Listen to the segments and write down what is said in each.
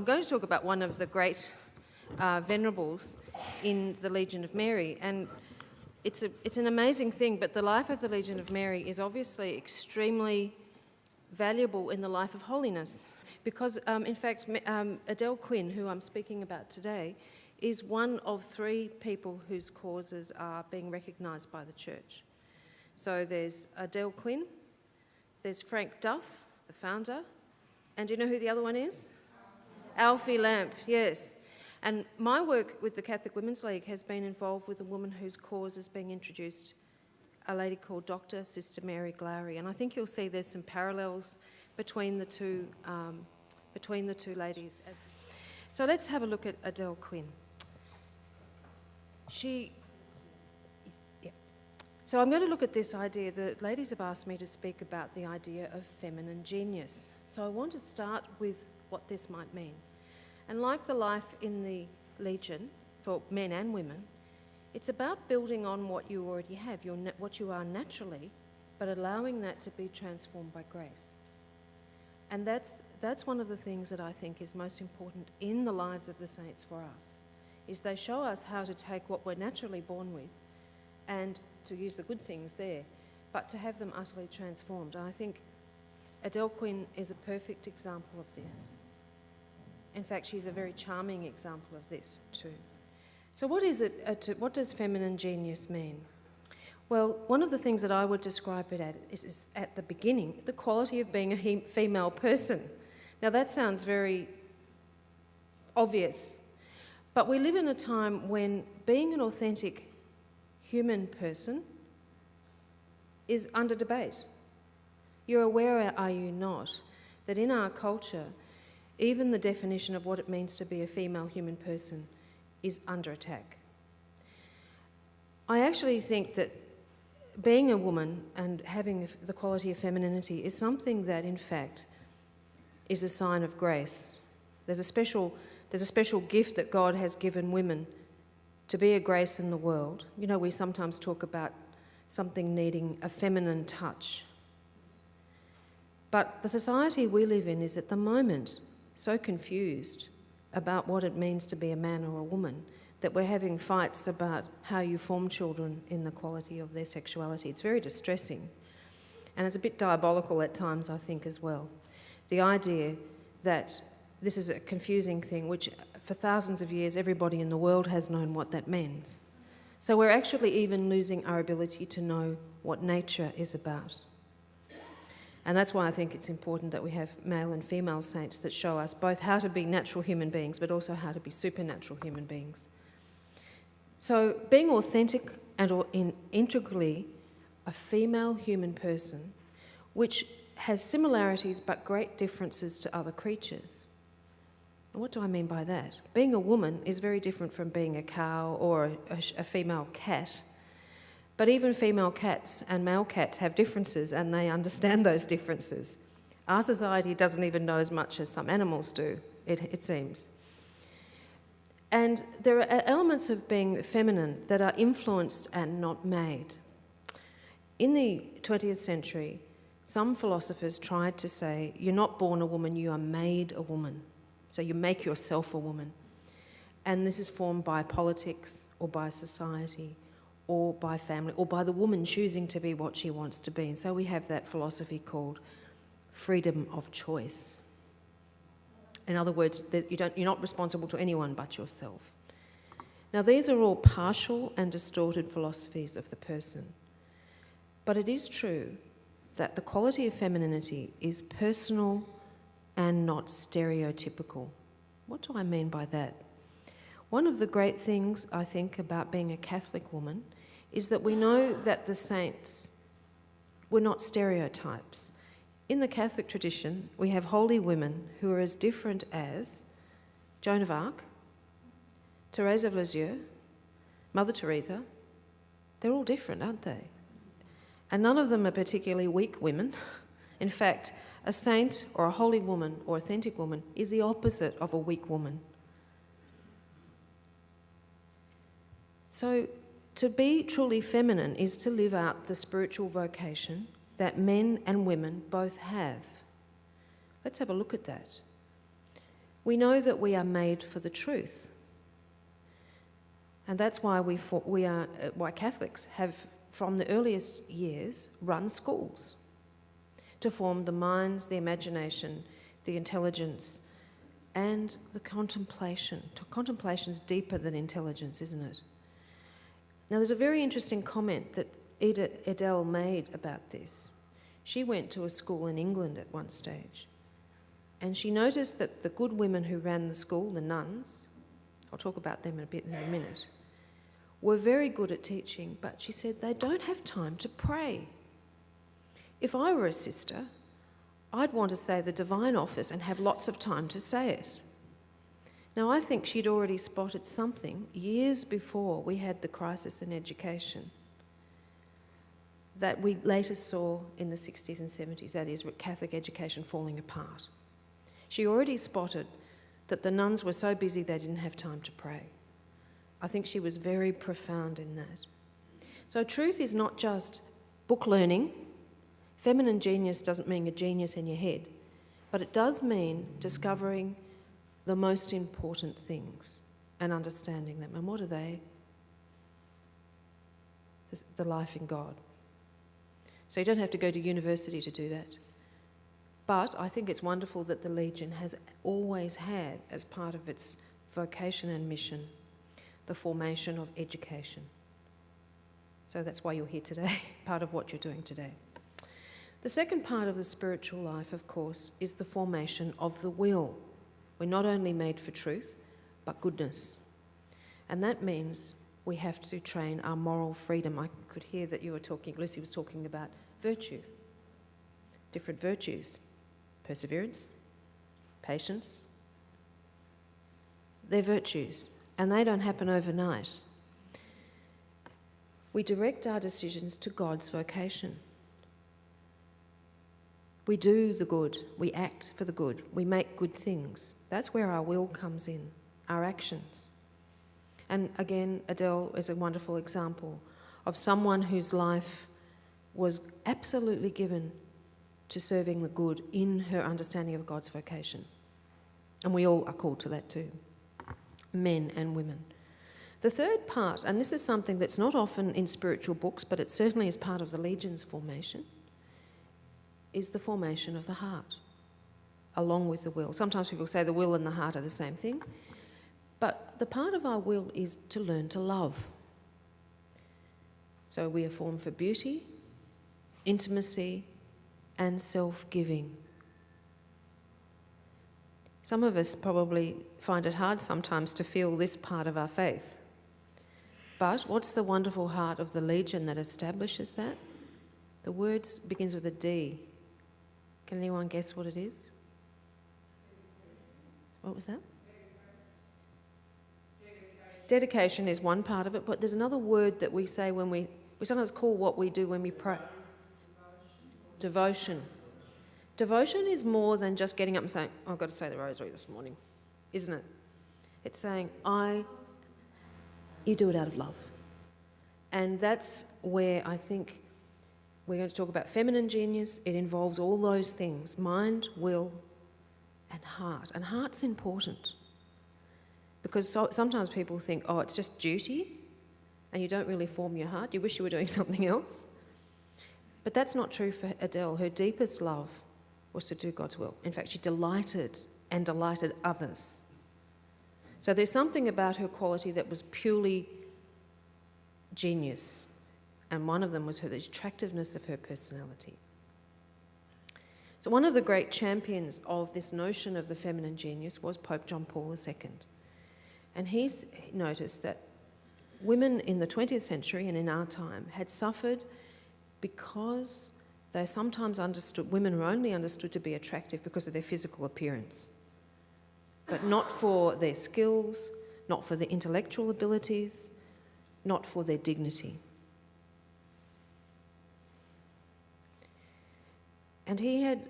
going to talk about one of the great venerables in the Legion of Mary, and it's an amazing thing, but the life of the Legion of Mary is obviously extremely valuable in the life of holiness, because in fact Edel Quinn, who I'm speaking about today, is one of 3 people whose causes are being recognised by the Church. So there's Edel Quinn, there's Frank Duff, the founder, and do you know who the other one is? Alfie Lamp, yes. And my work with the Catholic Women's League has been involved with a woman whose cause is being introduced, a lady called Dr. Sister Mary Glowry. And I think you'll see there's some parallels between the two ladies. So let's have a look at Edel Quinn. So I'm going to look at this idea. The ladies have asked me to speak about the idea of feminine genius. So I want to start with what this might mean. And like the life in the Legion, for men and women, it's about building on what you already have, what you are naturally, but allowing that to be transformed by grace. And that's one of the things that I think is most important in the lives of the saints for us, is they show us how to take what we're naturally born with and to use the good things there, but to have them utterly transformed. And I think Edel Quinn is a perfect example of this. In fact, she's a very charming example of this too. So what is it? What does feminine genius mean? Well, one of the things that I would describe it as is at the beginning, the quality of being a female person. Now that sounds very obvious, but we live in a time when being an authentic human person is under debate. You're aware, are you not, that in our culture, even the definition of what it means to be a female human person is under attack. I actually think that being a woman and having the quality of femininity is something that, in fact, is a sign of grace. There's a special gift that God has given women to be a grace in the world. You know, we sometimes talk about something needing a feminine touch. But the society we live in is at the moment so confused about what it means to be a man or a woman that we're having fights about how you form children in the quality of their sexuality. It's very distressing. And it's a bit diabolical at times, I think, as well. The idea that this is a confusing thing, which for thousands of years everybody in the world has known what that means. So we're actually even losing our ability to know what nature is about. And that's why I think it's important that we have male and female saints that show us both how to be natural human beings, but also how to be supernatural human beings. So being authentic and integrally a female human person, which has similarities but great differences to other creatures. And what do I mean by that? Being a woman is very different from being a cow or a female cat. But even female cats and male cats have differences, and they understand those differences. Our society doesn't even know as much as some animals do, it seems. And there are elements of being feminine that are influenced and not made. In the 20th century, some philosophers tried to say, you're not born a woman, you are made a woman. So you make yourself a woman. And this is formed by politics or by society, or by family, or by the woman choosing to be what she wants to be. And so we have that philosophy called freedom of choice. In other words, that you're not responsible to anyone but yourself. Now, these are all partial and distorted philosophies of the person. But it is true that the quality of femininity is personal and not stereotypical. What do I mean by that? One of the great things, I think, about being a Catholic woman is that we know that the saints were not stereotypes. In the Catholic tradition, we have holy women who are as different as Joan of Arc, Thérèse of Lisieux, Mother Teresa. They're all different, aren't they? And none of them are particularly weak women. In fact, a saint or a holy woman or authentic woman is the opposite of a weak woman. So to be truly feminine is to live out the spiritual vocation that men and women both have. Let's have a look at that. We know that we are made for the truth. And that's why why Catholics have, from the earliest years, run schools to form the minds, the imagination, the intelligence, and the contemplation. Contemplation's deeper than intelligence, isn't it? Now, there's a very interesting comment that Edel made about this. She went to a school in England at one stage, and she noticed that the good women who ran the school, the nuns, I'll talk about them in a minute, were very good at teaching, but she said they don't have time to pray. If I were a sister, I'd want to say the divine office and have lots of time to say it. Now, I think she'd already spotted something years before we had the crisis in education that we later saw in the 60s and 70s, that is, Catholic education falling apart. She already spotted that the nuns were so busy they didn't have time to pray. I think she was very profound in that. So truth is not just book learning. Feminine genius doesn't mean a genius in your head, but it does mean discovering the most important things and understanding them. And what are they? The life in God. So you don't have to go to university to do that. But I think it's wonderful that the Legion has always had, as part of its vocation and mission, the formation of education. So that's why you're here today, part of what you're doing today. The second part of the spiritual life, of course, is the formation of the will. We're not only made for truth, but goodness. And that means we have to train our moral freedom. I could hear that you were talking, Lucy was talking about virtue, different virtues, perseverance, patience. They're virtues, and they don't happen overnight. We direct our decisions to God's vocation. We do the good, we act for the good, we make good things. That's where our will comes in, our actions. And again, Edel is a wonderful example of someone whose life was absolutely given to serving the good in her understanding of God's vocation. And we all are called to that too, men and women. The third part, and this is something that's not often in spiritual books, but it certainly is part of the Legion's formation, is the formation of the heart, along with the will. Sometimes people say the will and the heart are the same thing, but the part of our will is to learn to love. So we are formed for beauty, intimacy, and self-giving. Some of us probably find it hard sometimes to feel this part of our faith. But what's the wonderful heart of the Legion that establishes that? The word begins with a D. Can anyone guess what it is? What was that? Dedication is one part of it, but there's another word that we say when we sometimes call what we do when we pray. Devotion. Devotion is more than just getting up and saying, oh, I've got to say the rosary this morning, isn't it? It's saying, you do it out of love. And that's where I think we're going to talk about feminine genius. It involves all those things, mind, will, and heart. And heart's important because sometimes people think, oh, it's just duty, and you don't really form your heart. You wish you were doing something else. But that's not true for Edel. Her deepest love was to do God's will. In fact, she delighted and delighted others. So there's something about her quality that was purely genius, and one of them was the attractiveness of her personality. So one of the great champions of this notion of the feminine genius was Pope John Paul II. And he's noticed that women in the 20th century and in our time had suffered because they sometimes understood, women were only understood to be attractive because of their physical appearance, but not for their skills, not for their intellectual abilities, not for their dignity. And he had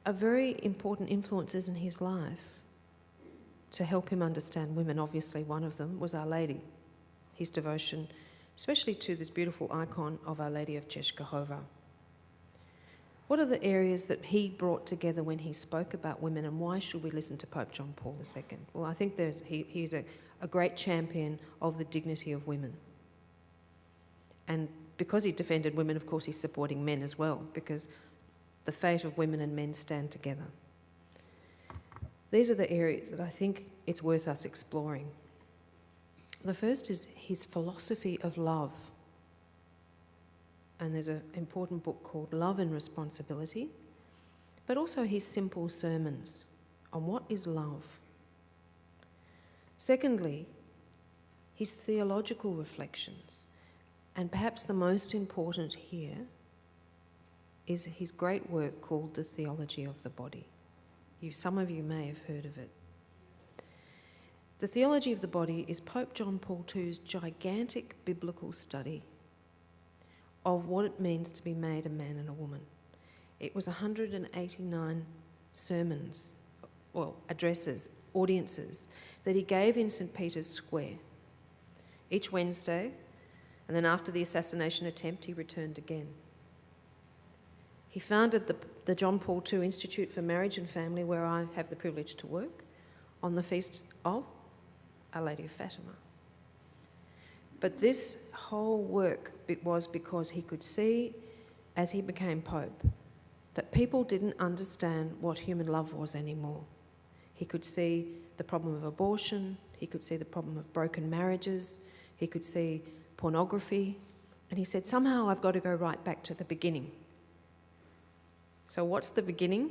a very important influences in his life to help him understand women. Obviously, one of them was Our Lady, his devotion, especially to this beautiful icon of Our Lady of Czeszkova. What are the areas that he brought together when he spoke about women, and why should we listen to Pope John Paul II? Well, I think he's a great champion of the dignity of women. And because he defended women, of course, he's supporting men as well, because the fate of women and men stand together. These are the areas that I think it's worth us exploring. The first is his philosophy of love. And there's an important book called Love and Responsibility, but also his simple sermons on what is love. Secondly, his theological reflections, and perhaps the most important here is his great work called The Theology of the Body. Some of you may have heard of it. The Theology of the Body is Pope John Paul II's gigantic biblical study of what it means to be made a man and a woman. It was 189 sermons, well, addresses, audiences, that he gave in St. Peter's Square each Wednesday, and then after the assassination attempt, he returned again. He founded the John Paul II Institute for Marriage and Family, where I have the privilege to work, on the feast of Our Lady of Fatima. But this whole work was because he could see, as he became Pope, that people didn't understand what human love was anymore. He could see the problem of abortion, he could see the problem of broken marriages, he could see pornography, and he said, somehow I've got to go right back to the beginning. So what's the beginning?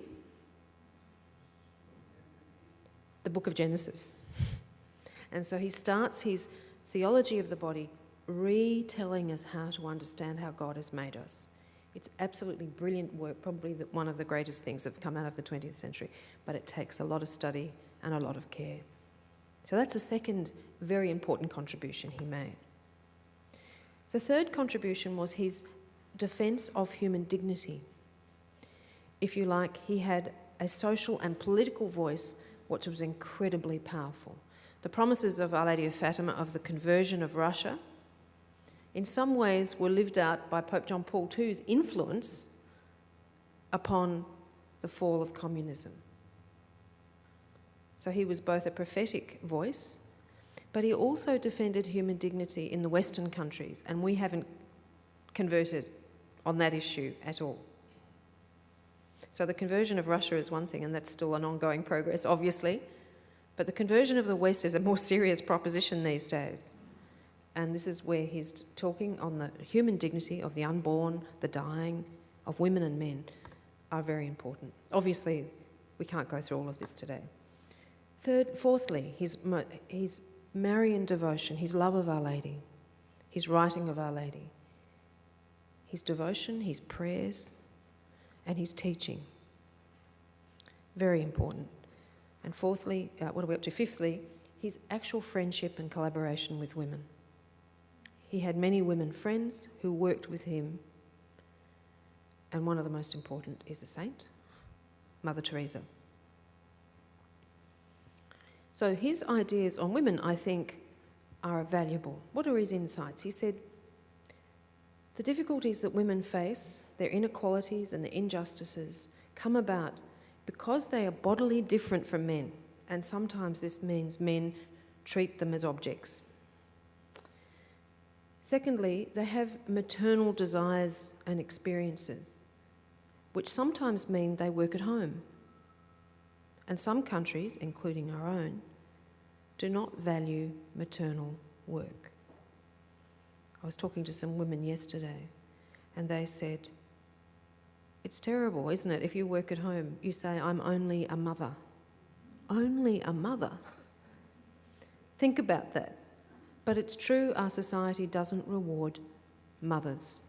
The book of Genesis. And so he starts his Theology of the Body retelling us how to understand how God has made us. It's absolutely brilliant work, probably one of the greatest things that have come out of the 20th century, but it takes a lot of study and a lot of care. So that's a second very important contribution he made. The third contribution was his defence of human dignity. If you like, he had a social and political voice which was incredibly powerful. The promises of Our Lady of Fatima of the conversion of Russia in some ways were lived out by Pope John Paul II's influence upon the fall of communism. So he was both a prophetic voice, but he also defended human dignity in the Western countries, and we haven't converted on that issue at all. So the conversion of Russia is one thing, and that's still an ongoing progress, obviously. But the conversion of the West is a more serious proposition these days. And this is where he's talking on the human dignity of the unborn, the dying, of women and men are very important. Obviously, we can't go through all of this today. Fourthly, his Marian devotion, his love of Our Lady, his writing of Our Lady, his devotion, his prayers, and his teaching. Very important. And fourthly, what are we up to? Fifthly, his actual friendship and collaboration with women. He had many women friends who worked with him, and one of the most important is a saint, Mother Teresa. So his ideas on women, I think, are valuable. What are his insights? He said, the difficulties that women face, their inequalities and their injustices, come about because they are bodily different from men, and sometimes this means men treat them as objects. Secondly, they have maternal desires and experiences, which sometimes mean they work at home. And some countries, including our own, do not value maternal work. I was talking to some women yesterday, and they said, it's terrible, isn't it? If you work at home, you say, I'm only a mother. Only a mother? Think about that. But it's true, our society doesn't reward mothers.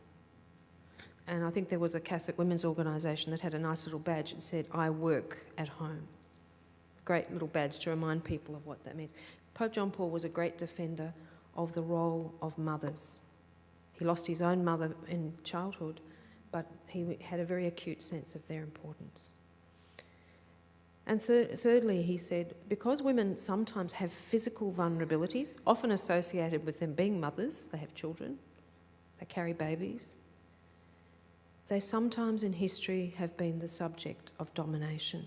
And I think there was a Catholic women's organisation that had a nice little badge that said, I work at home. Great little badge to remind people of what that means. Pope John Paul was a great defender of the role of mothers. He lost his own mother in childhood, but he had a very acute sense of their importance. And thirdly, he said, because women sometimes have physical vulnerabilities, often associated with them being mothers, they have children, they carry babies, they sometimes in history have been the subject of domination,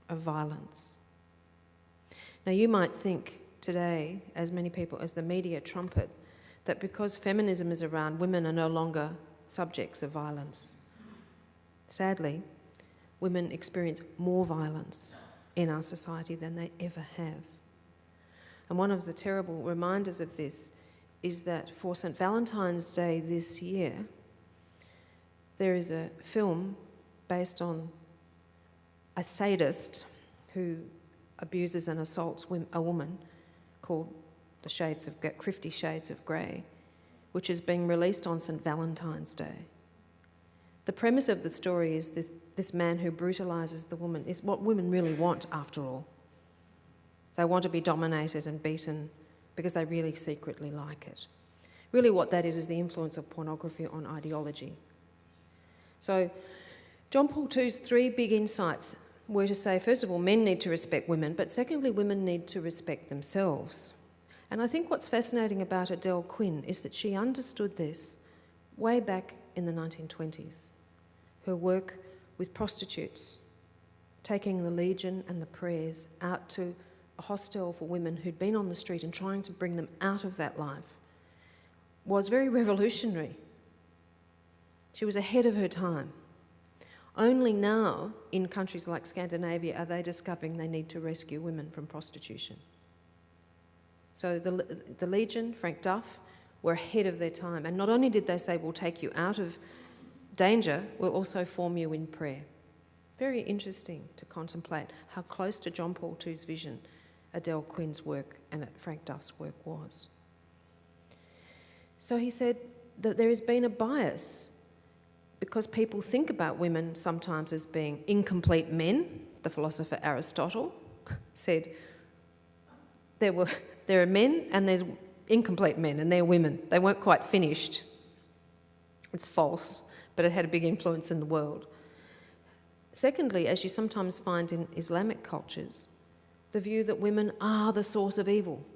of violence. Now you might think today, as many people, as the media trumpet, that because feminism is around, women are no longer subjects of violence. Sadly, women experience more violence in our society than they ever have. And one of the terrible reminders of this is that for St. Valentine's Day this year, there is a film based on a sadist who abuses and assaults a woman called The 50 Shades of Grey, which is being released on St. Valentine's Day. The premise of the story is this man who brutalises the woman is what women really want after all. They want to be dominated and beaten because they really secretly like it. Really what that is the influence of pornography on ideology. So John Paul II's 3 big insights were to say, first of all, men need to respect women, but secondly, women need to respect themselves. And I think what's fascinating about Edel Quinn is that she understood this way back in the 1920s. Her work with prostitutes, taking the Legion and the prayers out to a hostel for women who'd been on the street and trying to bring them out of that life, was very revolutionary. She was ahead of her time. Only now, in countries like Scandinavia, are they discovering they need to rescue women from prostitution. So the Legion, Frank Duff, were ahead of their time. And not only did they say, we'll take you out of danger, we'll also form you in prayer. Very interesting to contemplate how close to John Paul II's vision Edel Quinn's work and Frank Duff's work was. So he said that there has been a bias because people think about women sometimes as being incomplete men. The philosopher Aristotle said there are men and there's incomplete men and they're women. They weren't quite finished. It's false, but it had a big influence in the world. Secondly, as you sometimes find in Islamic cultures, the view that women are the source of evil,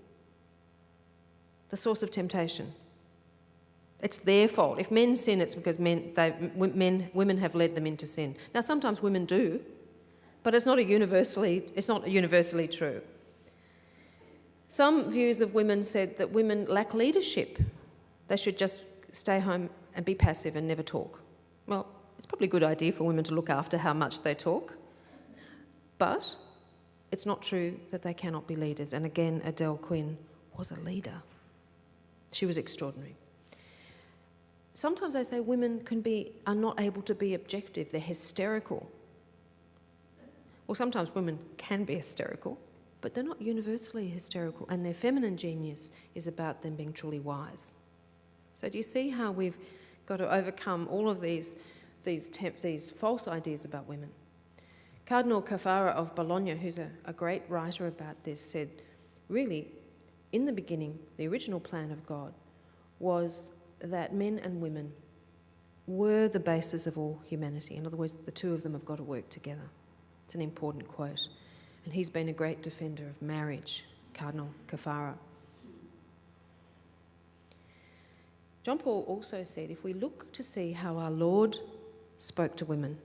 the source of temptation. It's their fault. If men sin, it's because women have led them into sin. Now, sometimes women do, but it's not universally true. Some views of women said that women lack leadership. They should just stay home and be passive and never talk. Well, it's probably a good idea for women to look after how much they talk, but it's not true that they cannot be leaders. And again, Edel Quinn was a leader. She was extraordinary. Sometimes they say women are not able to be objective. They're hysterical. Well, sometimes women can be hysterical, but they're not universally hysterical, and their feminine genius is about them being truly wise. So do you see how we've got to overcome all of these false ideas about women? Cardinal Caffarra of Bologna, who's a great writer about this, said, really, in the beginning, the original plan of God was that men and women were the basis of all humanity. In other words, the two of them have got to work together. It's an important quote. And he's been a great defender of marriage, Cardinal Caffarra. John Paul also said, if we look to see how our Lord spoke to women,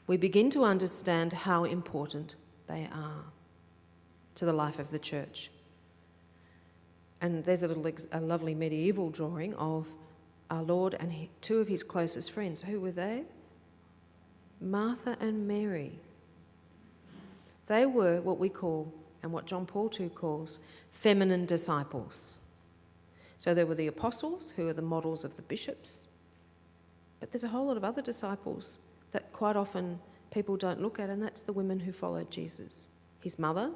we begin to understand how important they are to the life of the church. And there's a lovely medieval drawing of our Lord and 2 of his closest friends. Who were they? Martha and Mary. They were what we call, and what John Paul II calls, feminine disciples. So there were the apostles, who are the models of the bishops, but there's a whole lot of other disciples that quite often people don't look at, and that's the women who followed Jesus. His mother,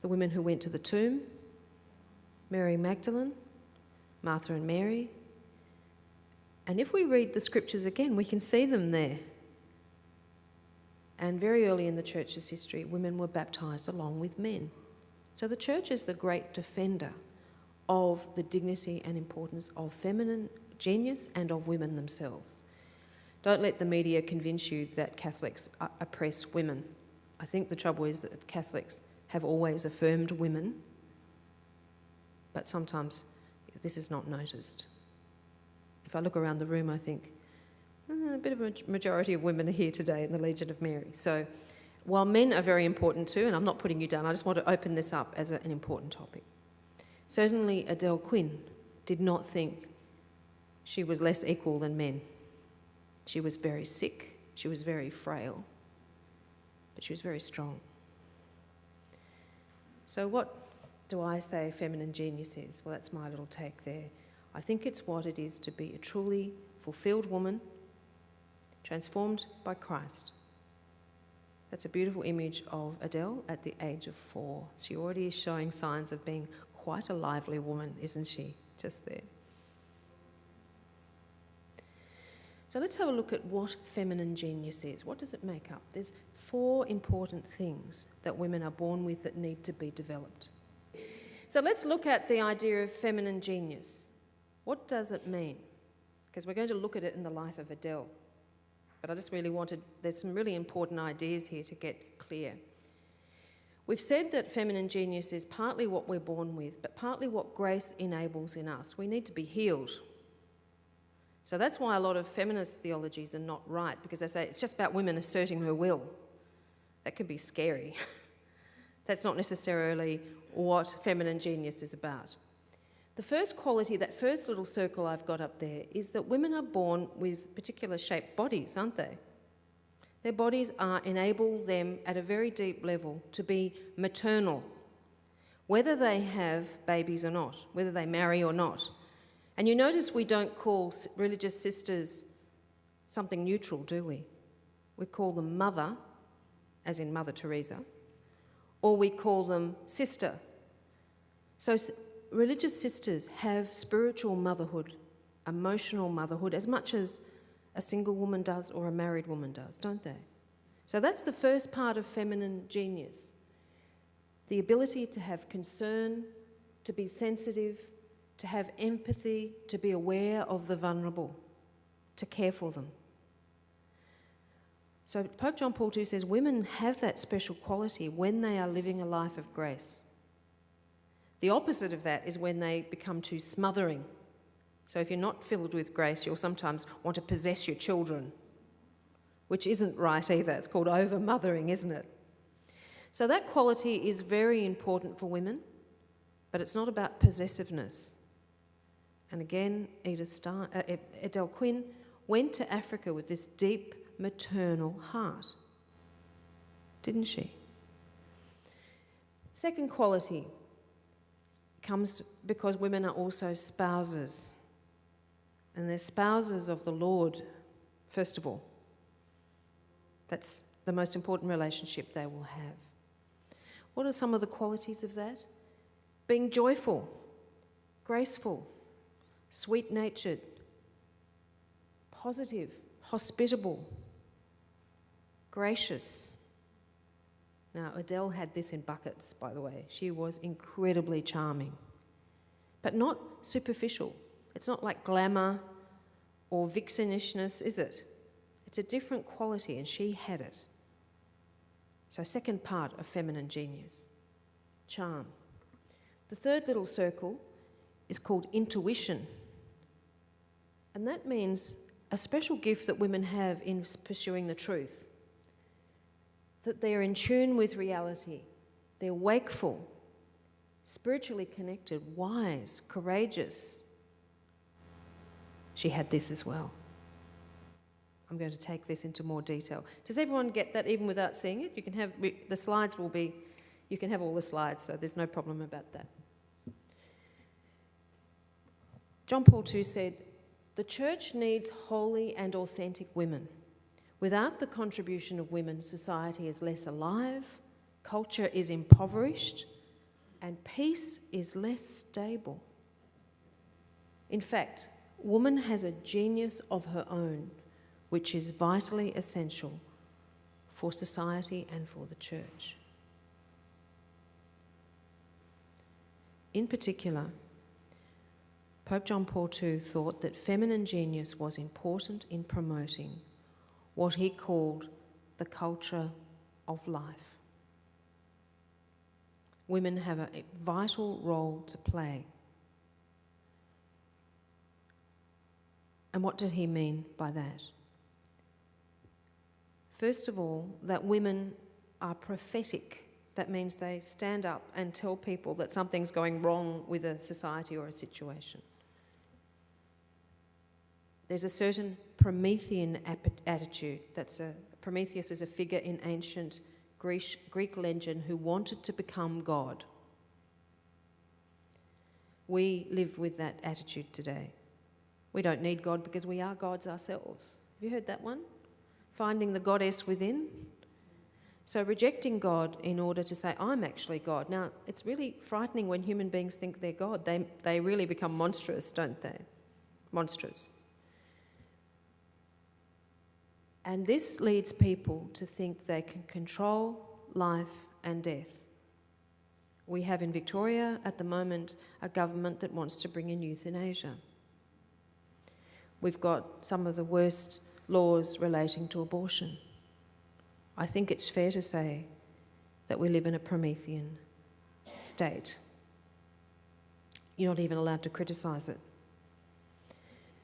the women who went to the tomb, Mary Magdalene, Martha and Mary. And if we read the scriptures again, we can see them there. And very early in the church's history, women were baptised along with men. So the church is the great defender of the dignity and importance of feminine genius and of women themselves. Don't let the media convince you that Catholics oppress women. I think the trouble is that Catholics have always affirmed women, but sometimes this is not noticed. If I look around the room, I think A bit of a majority of women are here today in the Legion of Mary. So while men are very important too, and I'm not putting you down, I just want to open this up as an important topic. Certainly Edel Quinn did not think she was less equal than men. She was very sick, she was very frail, but she was very strong. So what do I say feminine genius is? Well, that's my little take there. I think it's what it is to be a truly fulfilled woman, transformed by Christ. That's a beautiful image of Edel at the age of 4. She already is showing signs of being quite a lively woman, isn't she? Just there. So let's have a look at what feminine genius is. What does it make up? There's 4 important things that women are born with that need to be developed. So let's look at the idea of feminine genius. What does it mean? Because we're going to look at it in the life of Edel. But I just really wanted, there's some really important ideas here to get clear. We've said that feminine genius is partly what we're born with, but partly what grace enables in us. We need to be healed. So that's why a lot of feminist theologies are not right, because they say it's just about women asserting her will. That can be scary. That's not necessarily what feminine genius is about. The first quality, that first little circle I've got up there, is that women are born with particular shaped bodies, aren't they? Their bodies enable them at a very deep level to be maternal, whether they have babies or not, whether they marry or not. And you notice we don't call religious sisters something neutral, do we? We call them mother, as in Mother Teresa, or we call them sister. So religious sisters have spiritual motherhood, emotional motherhood, as much as a single woman does or a married woman does, don't they? So that's the first part of feminine genius. The ability to have concern, to be sensitive, to have empathy, to be aware of the vulnerable, to care for them. So Pope John Paul II says women have that special quality when they are living a life of grace. The opposite of that is when they become too smothering. So if you're not filled with grace, you'll sometimes want to possess your children, which isn't right either. It's called over-mothering, isn't it? So that quality is very important for women, but it's not about possessiveness. And again, Edel Quinn went to Africa with this deep maternal heart, didn't she? Second quality comes because women are also spouses. And they're spouses of the Lord, first of all. That's the most important relationship they will have. What are some of the qualities of that? Being joyful, graceful, sweet-natured, positive, hospitable, gracious. Now, Edel had this in buckets, by the way. She was incredibly charming, but not superficial. It's not like glamour or vixenishness, is it? It's a different quality, and she had it. So, second part of feminine genius, charm. The third little circle is called intuition. And that means a special gift that women have in pursuing the truth. That they're in tune with reality. They're wakeful, spiritually connected, wise, courageous. She had this as well. I'm going to take this into more detail. Does everyone get that even without seeing it? You can have, the slides will be, you can have all the slides, so there's no problem about that. John Paul II said, "The church needs holy and authentic women. Without the contribution of women, society is less alive, culture is impoverished, and peace is less stable. In fact, woman has a genius of her own, which is vitally essential for society and for the church." In particular, Pope John Paul II thought that feminine genius was important in promoting what he called the culture of life. Women have a vital role to play. And what did he mean by that? First of all, that women are prophetic. That means they stand up and tell people that something's going wrong with a society or a situation. There's a certain Promethean attitude. Prometheus is a figure in ancient Greek legend who wanted to become God. We live with that attitude today. We don't need God because we are gods ourselves. Have you heard that one? Finding the goddess within. So rejecting God in order to say, I'm actually God. Now, it's really frightening when human beings think they're God. They really become monstrous, don't they? Monstrous. And this leads people to think they can control life and death. We have in Victoria at the moment a government that wants to bring in euthanasia. We've got some of the worst laws relating to abortion. I think it's fair to say that we live in a Promethean state. You're not even allowed to criticise it.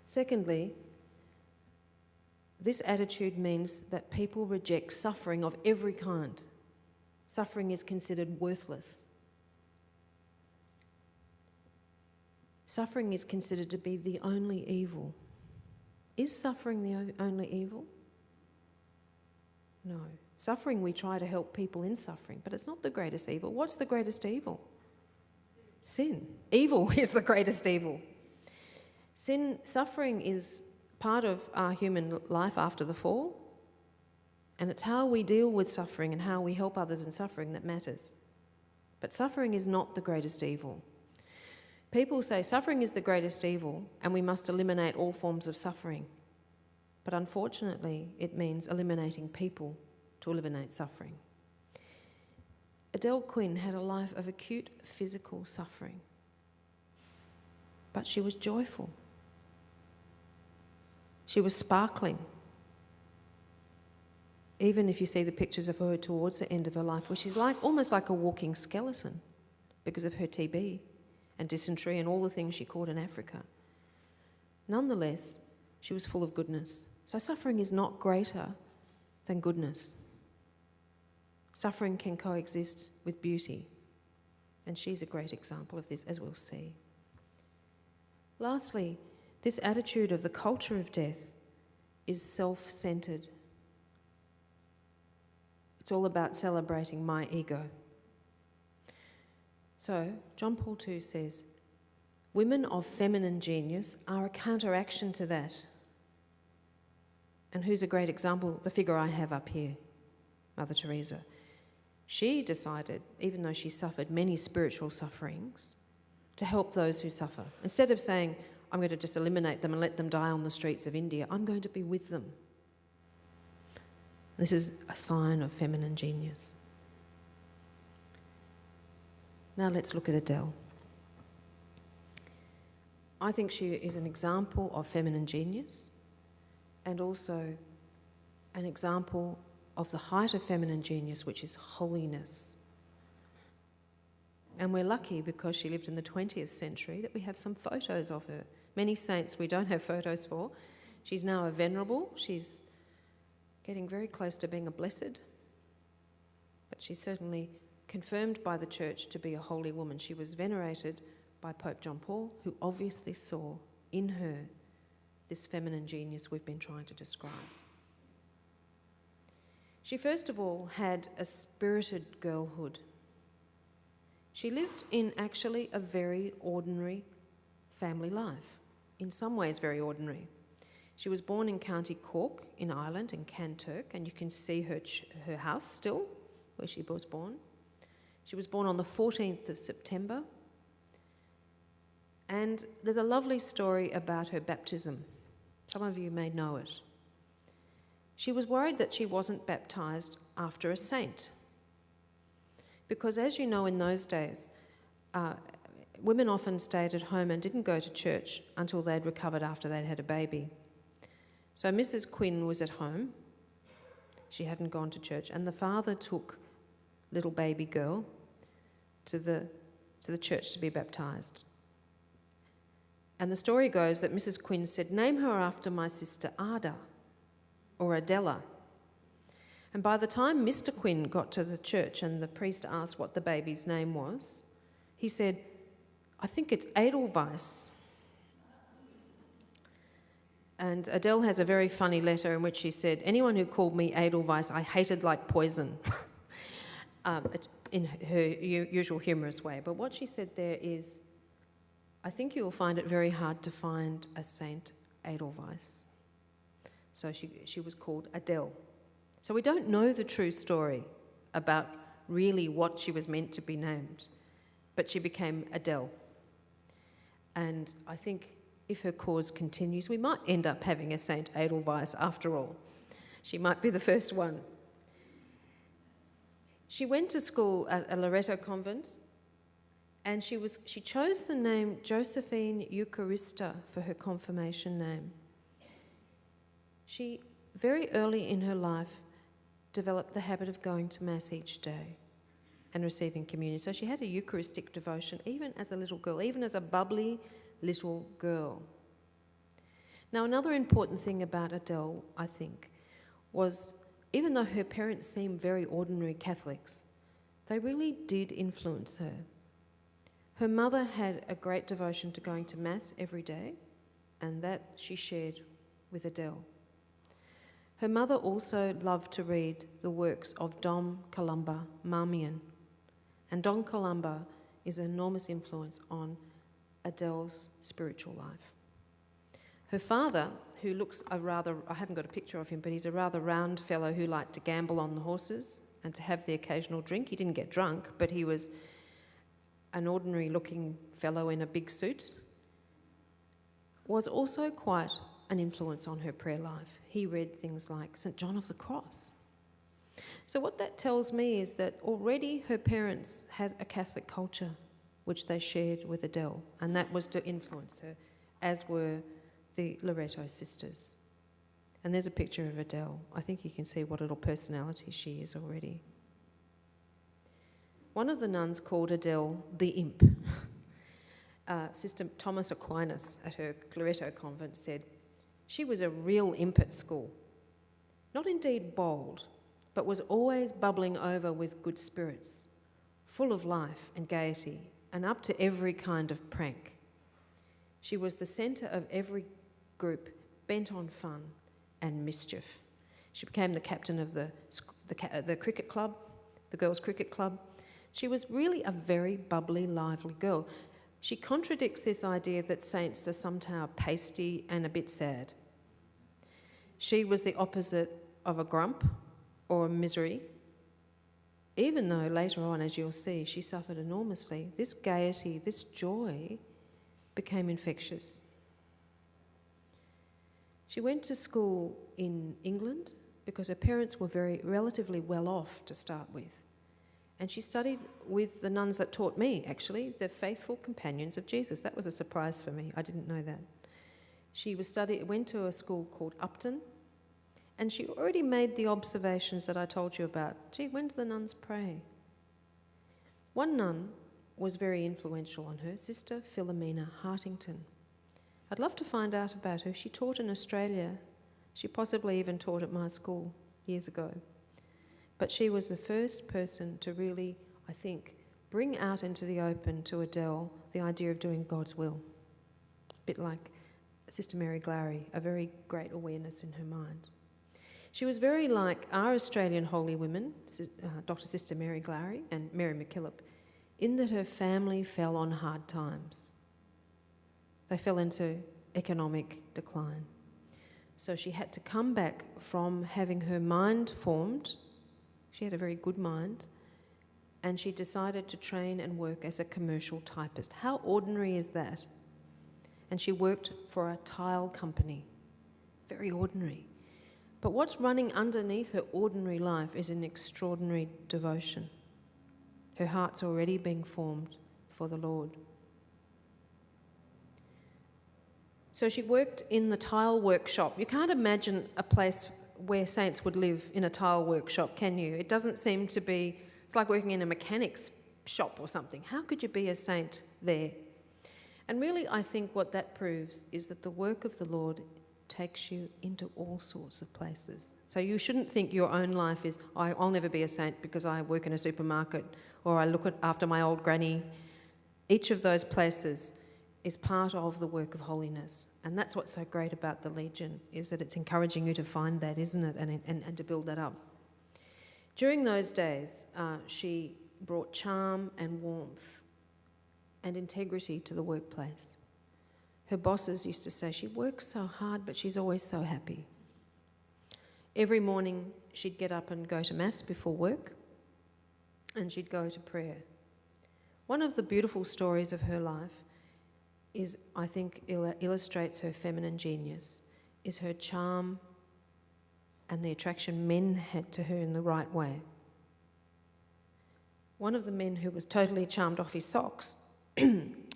Secondly, this attitude means that people reject suffering of every kind. Suffering is considered worthless. Suffering is considered to be the only evil. Is suffering the only evil? No. Suffering, we try to help people in suffering, but it's not the greatest evil. What's the greatest evil? Sin. Evil is the greatest evil. Suffering is part of our human life after the fall, and it's how we deal with suffering and how we help others in suffering that matters. But suffering is not the greatest evil. People say suffering is the greatest evil and we must eliminate all forms of suffering. But unfortunately, it means eliminating people to eliminate suffering. Edel Quinn had a life of acute physical suffering, but she was joyful. She was sparkling. Even if you see the pictures of her towards the end of her life, where she's almost like a walking skeleton because of her TB and dysentery and all the things she caught in Africa. Nonetheless, she was full of goodness. So suffering is not greater than goodness. Suffering can coexist with beauty, and she's a great example of this, as we'll see. Lastly, this attitude of the culture of death is self-centred. It's all about celebrating my ego. So, John Paul II says, women of feminine genius are a counteraction to that. And who's a great example? The figure I have up here, Mother Teresa. She decided, even though she suffered many spiritual sufferings, to help those who suffer. Instead of saying, I'm going to just eliminate them and let them die on the streets of India, I'm going to be with them. This is a sign of feminine genius. Now let's look at Edel. I think she is an example of feminine genius and also an example of the height of feminine genius, which is holiness. And we're lucky, because she lived in the 20th century, that we have some photos of her. Many saints we don't have photos for. She's now a venerable. She's getting very close to being a blessed. But she's certainly confirmed by the Church to be a holy woman. She was venerated by Pope John Paul, who obviously saw in her this feminine genius we've been trying to describe. She first of all had a spirited girlhood. She lived in actually a very ordinary family life, in some ways very ordinary. She was born in County Cork in Ireland, in Kanturk, and you can see her house still, where she was born. She was born on the 14th of September, and there's a lovely story about her baptism. Some of you may know it. She was worried that she wasn't baptised after a saint, because as you know, in those days, women often stayed at home and didn't go to church until they'd recovered after they'd had a baby. So Mrs. Quinn was at home. She hadn't gone to church, and the father took little baby girl to the church to be baptised. And the story goes that Mrs. Quinn said, "Name her after my sister Ada, or Adela." And by the time Mr. Quinn got to the church and the priest asked what the baby's name was, he said, "I think it's Edelweiss." And Edel has a very funny letter in which she said, "Anyone who called me Edelweiss, I hated like poison." It's in her usual humorous way. But what she said there is, "I think you will find it very hard to find a Saint Edelweiss." So she was called Edel. So we don't know the true story about really what she was meant to be named, but she became Edel. And I think if her cause continues, we might end up having a Saint Edelweiss after all. She might be the first one. She went to school at a Loreto convent, and she chose the name Josephine Eucharista for her confirmation name. She, very early in her life, developed the habit of going to Mass each day and receiving communion. So she had a Eucharistic devotion even as a little girl, even as a bubbly little girl. Now, another important thing about Edel, I think, was even though her parents seemed very ordinary Catholics, they really did influence her. Her mother had a great devotion to going to Mass every day, and that she shared with Edel. Her mother also loved to read the works of Dom Columba Marmion, and Dom Columba is an enormous influence on Edel's spiritual life. Her father, who looks I haven't got a picture of him, but he's a rather round fellow who liked to gamble on the horses and to have the occasional drink. He didn't get drunk, but he was an ordinary looking fellow in a big suit, was also quite an influence on her prayer life. He read things like St. John of the Cross. So what that tells me is that already her parents had a Catholic culture which they shared with Edel, and that was to influence her, as were the Loreto sisters. And there's a picture of Edel. I think you can see what a little personality she is already. One of the nuns called Edel the Imp. Sister Thomas Aquinas at her Loreto convent said, "She was a real imp at school. Not indeed bold, but was always bubbling over with good spirits, full of life and gaiety, and up to every kind of prank. She was the centre of every group bent on fun and mischief. She became the captain of the cricket club, the girls' cricket club. She was really a very bubbly, lively girl. She contradicts this idea that saints are somehow pasty and a bit sad. She was the opposite of a grump or a misery, even though later on, as you'll see, she suffered enormously. This gaiety, this joy became infectious. She went to school in England because her parents were relatively well off to start with. And she studied with the nuns that taught me, actually, the faithful companions of Jesus. That was a surprise for me. I didn't know that. She went to a school called Upton, and she already made the observations that I told you about. Gee, when do the nuns pray? One nun was very influential on her, Sister Philomena Hartington. I'd love to find out about her. She taught in Australia. She possibly even taught at my school years ago. But she was the first person to really, I think, bring out into the open to Edel the idea of doing God's will. A bit like Sister Mary Glary, a very great awareness in her mind. She was very like our Australian holy women, Dr. Sister Mary Glary and Mary MacKillop, in that her family fell on hard times. They fell into economic decline. So she had to come back from having her mind formed. She had a very good mind, and she decided to train and work as a commercial typist. How ordinary is that? And she worked for a tile company. Very ordinary. But what's running underneath her ordinary life is an extraordinary devotion. Her heart's already being formed for the Lord. So she worked in the tile workshop. You can't imagine a place where saints would live in a tile workshop, can you? It doesn't seem to be, it's like working in a mechanic's shop or something. How could you be a saint there? And really, I think what that proves is that the work of the Lord takes you into all sorts of places. So you shouldn't think your own life is, I'll never be a saint because I work in a supermarket or I look after my old granny. Each of those places is part of the work of holiness. And that's what's so great about the Legion, is that it's encouraging you to find that, isn't it, and to build that up. During those days, she brought charm and warmth and integrity to the workplace. Her bosses used to say, she works so hard, but she's always so happy. Every morning, she'd get up and go to Mass before work, and she'd go to prayer. One of the beautiful stories of her life is, I think, illustrates her feminine genius, is her charm and the attraction men had to her in the right way. One of the men who was totally charmed off his socks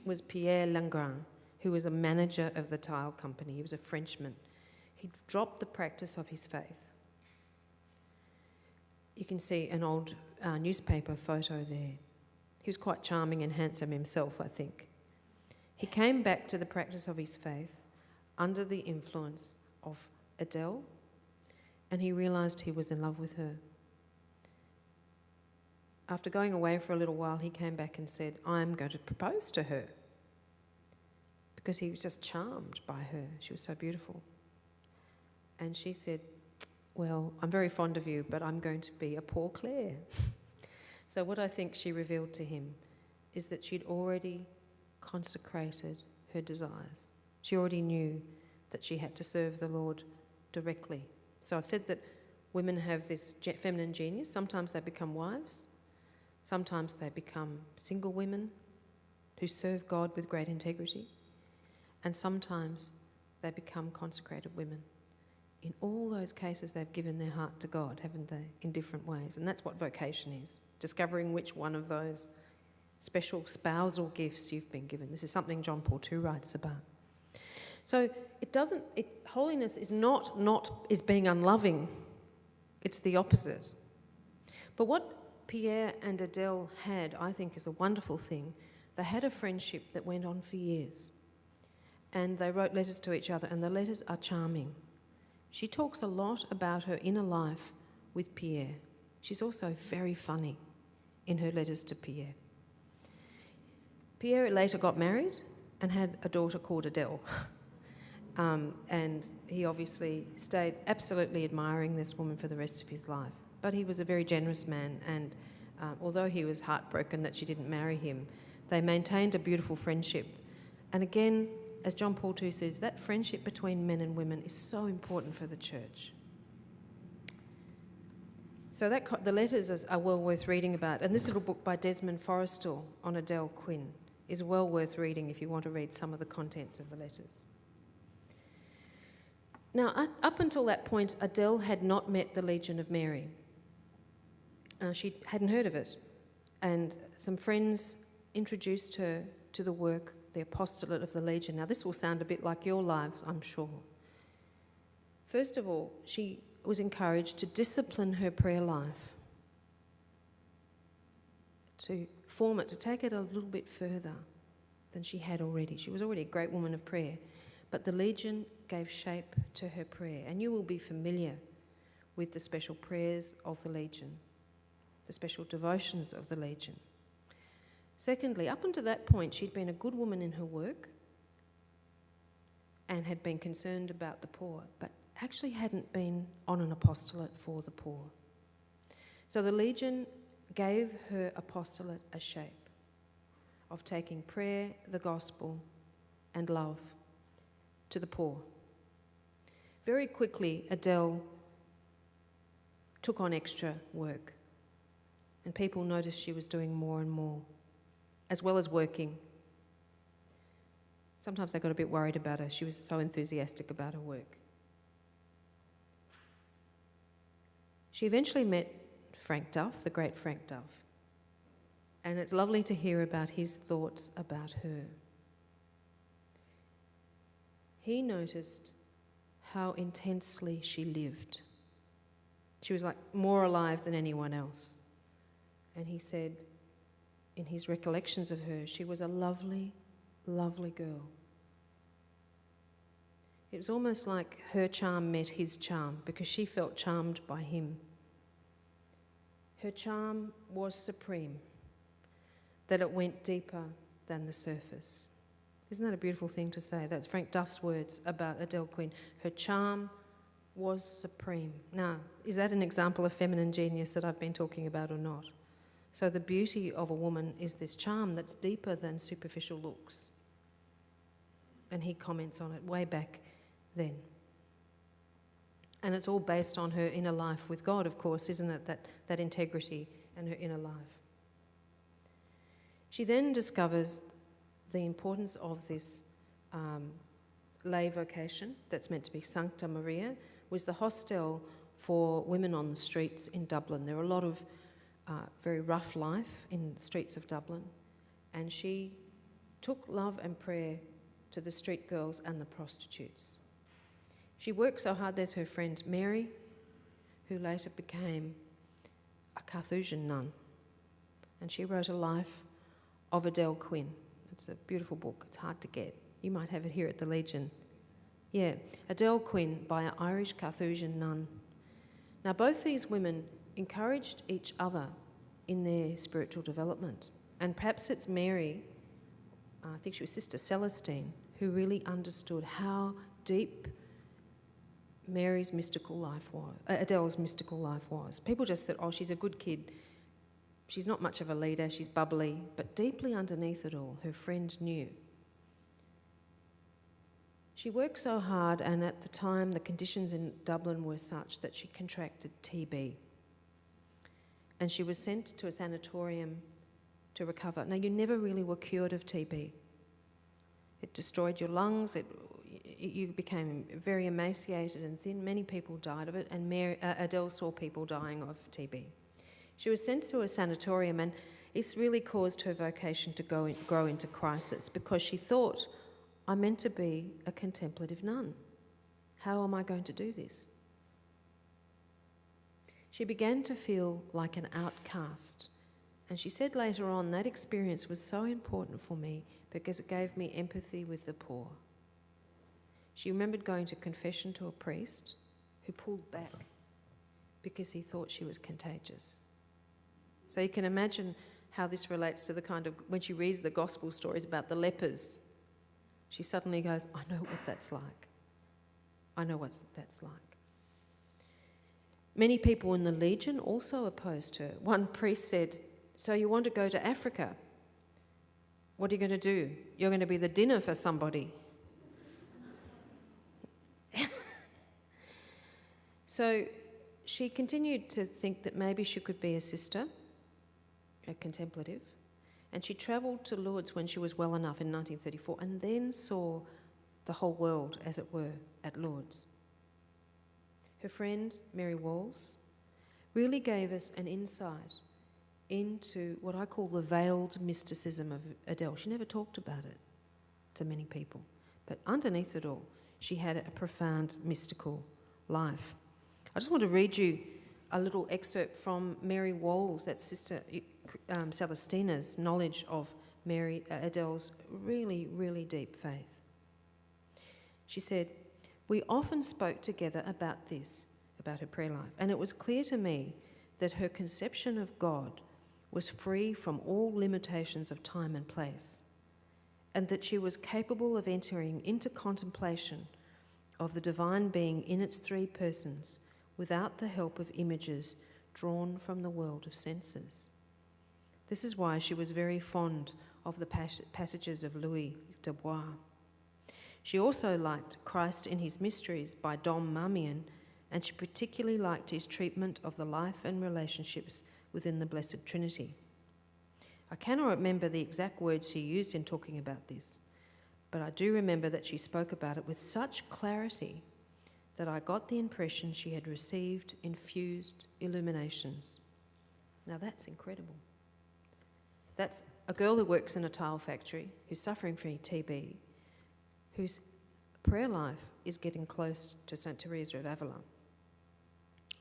was Pierre Langrin, who was a manager of the tile company. He was a Frenchman. He'd dropped the practice of his faith. You can see an old newspaper photo there. He was quite charming and handsome himself, I think. He came back to the practice of his faith under the influence of Edel, and he realised he was in love with her. After going away for a little while, he came back and said, I'm going to propose to her, because he was just charmed by her. She was so beautiful. And she said, well, I'm very fond of you, but I'm going to be a poor Claire. So what I think she revealed to him is that she'd already consecrated her desires. She already knew that she had to serve the Lord directly. So I've said that women have this feminine genius. Sometimes they become wives. Sometimes they become single women who serve God with great integrity. And sometimes they become consecrated women. In all those cases, they've given their heart to God, haven't they, in different ways? And that's what vocation is, discovering which one of those special spousal gifts you've been given. This is something John Paul II writes about. So holiness is not being unloving. It's the opposite. But what Pierre and Edel had, I think, is a wonderful thing. They had a friendship that went on for years. And they wrote letters to each other, and the letters are charming. She talks a lot about her inner life with Pierre. She's also very funny in her letters to Pierre. Pierre later got married and had a daughter called Edel. And he obviously stayed absolutely admiring this woman for the rest of his life. But he was a very generous man, and although he was heartbroken that she didn't marry him, they maintained a beautiful friendship. And again, as John Paul II says, that friendship between men and women is so important for the church. So the letters are well worth reading about. And this little book by Desmond Forrestal on Edel Quinn is well worth reading if you want to read some of the contents of the letters. Now, up until that point, Edel had not met the Legion of Mary. She hadn't heard of it. And some friends introduced her to the work, the apostolate of the Legion. Now, this will sound a bit like your lives, I'm sure. First of all, she was encouraged to discipline her prayer life, to form it, to take it a little bit further than she had already. She was already a great woman of prayer, but the Legion gave shape to her prayer. And you will be familiar with the special prayers of the Legion, the special devotions of the Legion. Secondly, up until that point, she'd been a good woman in her work and had been concerned about the poor, but actually hadn't been on an apostolate for the poor. So the Legion gave her apostolate a shape of taking prayer, the gospel, and love to the poor. Very quickly, Edel took on extra work, and people noticed she was doing more and more, as well as working. Sometimes they got a bit worried about her. She was so enthusiastic about her work. She eventually met Frank Duff, the great Frank Duff, and it's lovely to hear about his thoughts about her. He noticed how intensely she lived. She was like more alive than anyone else. And he said, in his recollections of her, she was a lovely, lovely girl. It was almost like her charm met his charm because she felt charmed by him. Her charm was supreme, that it went deeper than the surface. Isn't that a beautiful thing to say? That's Frank Duff's words about Edel Quinn. Her charm was supreme. Now, is that an example of feminine genius that I've been talking about or not? So the beauty of a woman is this charm that's deeper than superficial looks. And he comments on it way back then. And it's all based on her inner life with God, of course, isn't it? That integrity and her inner life. She then discovers the importance of this lay vocation that's meant to be Sancta Maria, was the hostel for women on the streets in Dublin. There were a lot of very rough life in the streets of Dublin, and she took love and prayer to the street girls and the prostitutes. She worked so hard. There's her friend Mary, who later became a Carthusian nun, and she wrote a life of Edel Quinn. It's a beautiful book. It's hard to get. You might have it here at the Legion. Yeah, Edel Quinn by an Irish Carthusian nun. Now, both these women encouraged each other in their spiritual development. And perhaps it's Mary, I think she was Sister Celestine, who really understood how deep Mary's mystical life was, Edel's mystical life was. People just said, oh, she's a good kid. She's not much of a leader, she's bubbly, but deeply underneath it all, her friend knew. She worked so hard, and at the time the conditions in Dublin were such that she contracted TB. And she was sent to a sanatorium to recover. Now, you never really were cured of TB. It destroyed your lungs, you became very emaciated and thin. Many people died of it, and Edel saw people dying of TB. She was sent to a sanatorium, and it's really caused her vocation to grow into crisis, because she thought, I'm meant to be a contemplative nun. How am I going to do this? She began to feel like an outcast, and she said later on, that experience was so important for me because it gave me empathy with the poor. She remembered going to confession to a priest who pulled back because he thought she was contagious. So you can imagine how this relates to the kind of, when she reads the gospel stories about the lepers, she suddenly goes, I know what that's like. I know what that's like. Many people in the Legion also opposed her. One priest said, so you want to go to Africa? What are you going to do? You're going to be the dinner for somebody. So she continued to think that maybe she could be a sister, a contemplative, and she travelled to Lourdes when she was well enough in 1934 and then saw the whole world, as it were, at Lourdes. Her friend, Mary Walls, really gave us an insight into what I call the veiled mysticism of Edel. She never talked about it to many people, but underneath it all, she had a profound mystical life. I just want to read you a little excerpt from Mary Walls, that's Sister Celestina's knowledge of Mary Edel's really, really deep faith. She said, we often spoke together about this, about her prayer life, and it was clear to me that her conception of God was free from all limitations of time and place, and that she was capable of entering into contemplation of the divine being in its three persons without the help of images drawn from the world of senses. This is why she was very fond of the passages of Louis de Bois. She also liked Christ in His Mysteries by Dom Marmion, and she particularly liked his treatment of the life and relationships within the Blessed Trinity. I cannot remember the exact words she used in talking about this, but I do remember that she spoke about it with such clarity that I got the impression she had received infused illuminations. Now that's incredible. That's a girl who works in a tile factory, who's suffering from TB, whose prayer life is getting close to St. Teresa of Avila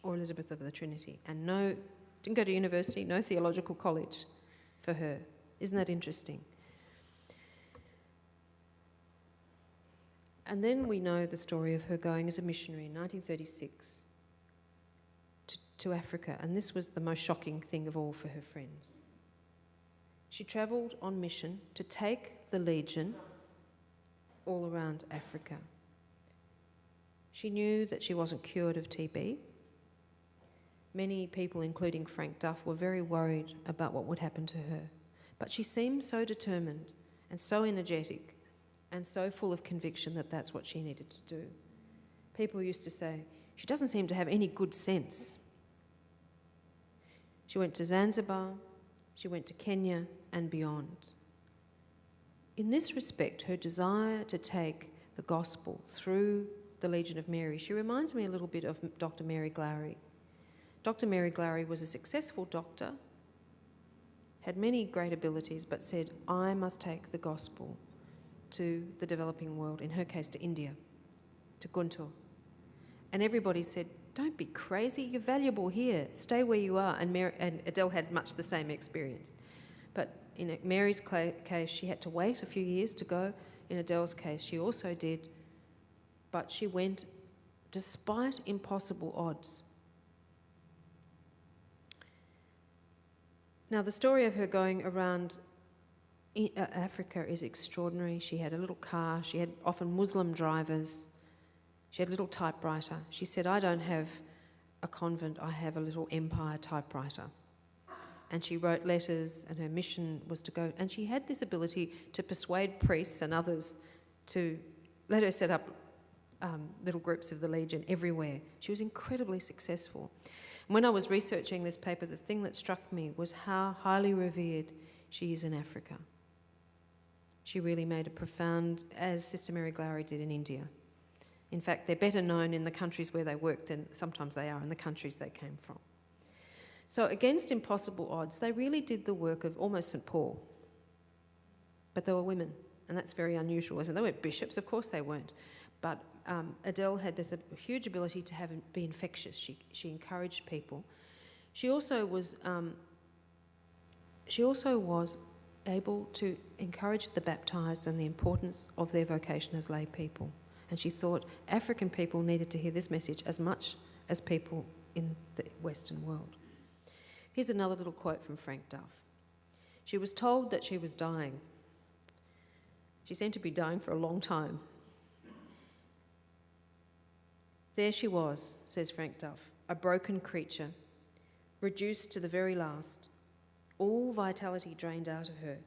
or Elizabeth of the Trinity, and didn't go to university, no theological college for her. Isn't that interesting? And then we know the story of her going as a missionary in 1936 to Africa, and this was the most shocking thing of all for her friends. She travelled on mission to take the Legion all around Africa. She knew that she wasn't cured of TB. Many people, including Frank Duff, were very worried about what would happen to her. But she seemed so determined and so energetic and so full of conviction that that's what she needed to do. People used to say, she doesn't seem to have any good sense. She went to Zanzibar, she went to Kenya and beyond. In this respect, her desire to take the gospel through the Legion of Mary, she reminds me a little bit of Dr. Mary Glowry. Dr. Mary Glowry was a successful doctor, had many great abilities, but said, I must take the gospel to the developing world, in her case to India, to Guntur. And everybody said, don't be crazy, you're valuable here, stay where you are. And Edel had much the same experience. But in Mary's case, she had to wait a few years to go. In Edel's case, she also did, but she went despite impossible odds. Now, the story of her going around Africa is extraordinary. She had a little car. She had often Muslim drivers. She had a little typewriter. She said, I don't have a convent, I have a little empire typewriter. And she wrote letters, and her mission was to go. And she had this ability to persuade priests and others to let her set up little groups of the Legion everywhere. She was incredibly successful. And when I was researching this paper, the thing that struck me was how highly revered she is in Africa. She really made a profound, as Sister Mary Glowry did in India. In fact, they're better known in the countries where they worked than sometimes they are in the countries they came from. So against impossible odds, they really did the work of almost St. Paul. But they were women, and that's very unusual, isn't it? They weren't bishops, of course they weren't. But Edel had this huge ability to be infectious. She encouraged people. She also was able to encourage the baptised and the importance of their vocation as lay people. And she thought African people needed to hear this message as much as people in the Western world. Here's another little quote from Frank Duff. She was told that she was dying. She seemed to be dying for a long time. There she was, says Frank Duff, a broken creature, reduced to the very last, all vitality drained out of her,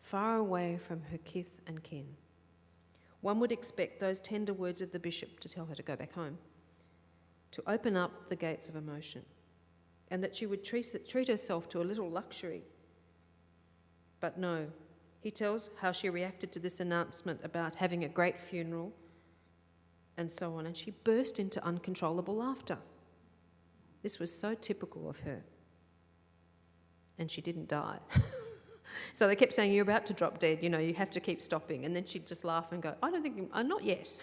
far away from her kith and kin. One would expect those tender words of the bishop to tell her to go back home, to open up the gates of emotion, and that she would treat herself to a little luxury. But no, he tells how she reacted to this announcement about having a great funeral and so on, and she burst into uncontrollable laughter. This was so typical of her. And she didn't die. So they kept saying, you're about to drop dead, you have to keep stopping. And then she'd just laugh and go, not yet.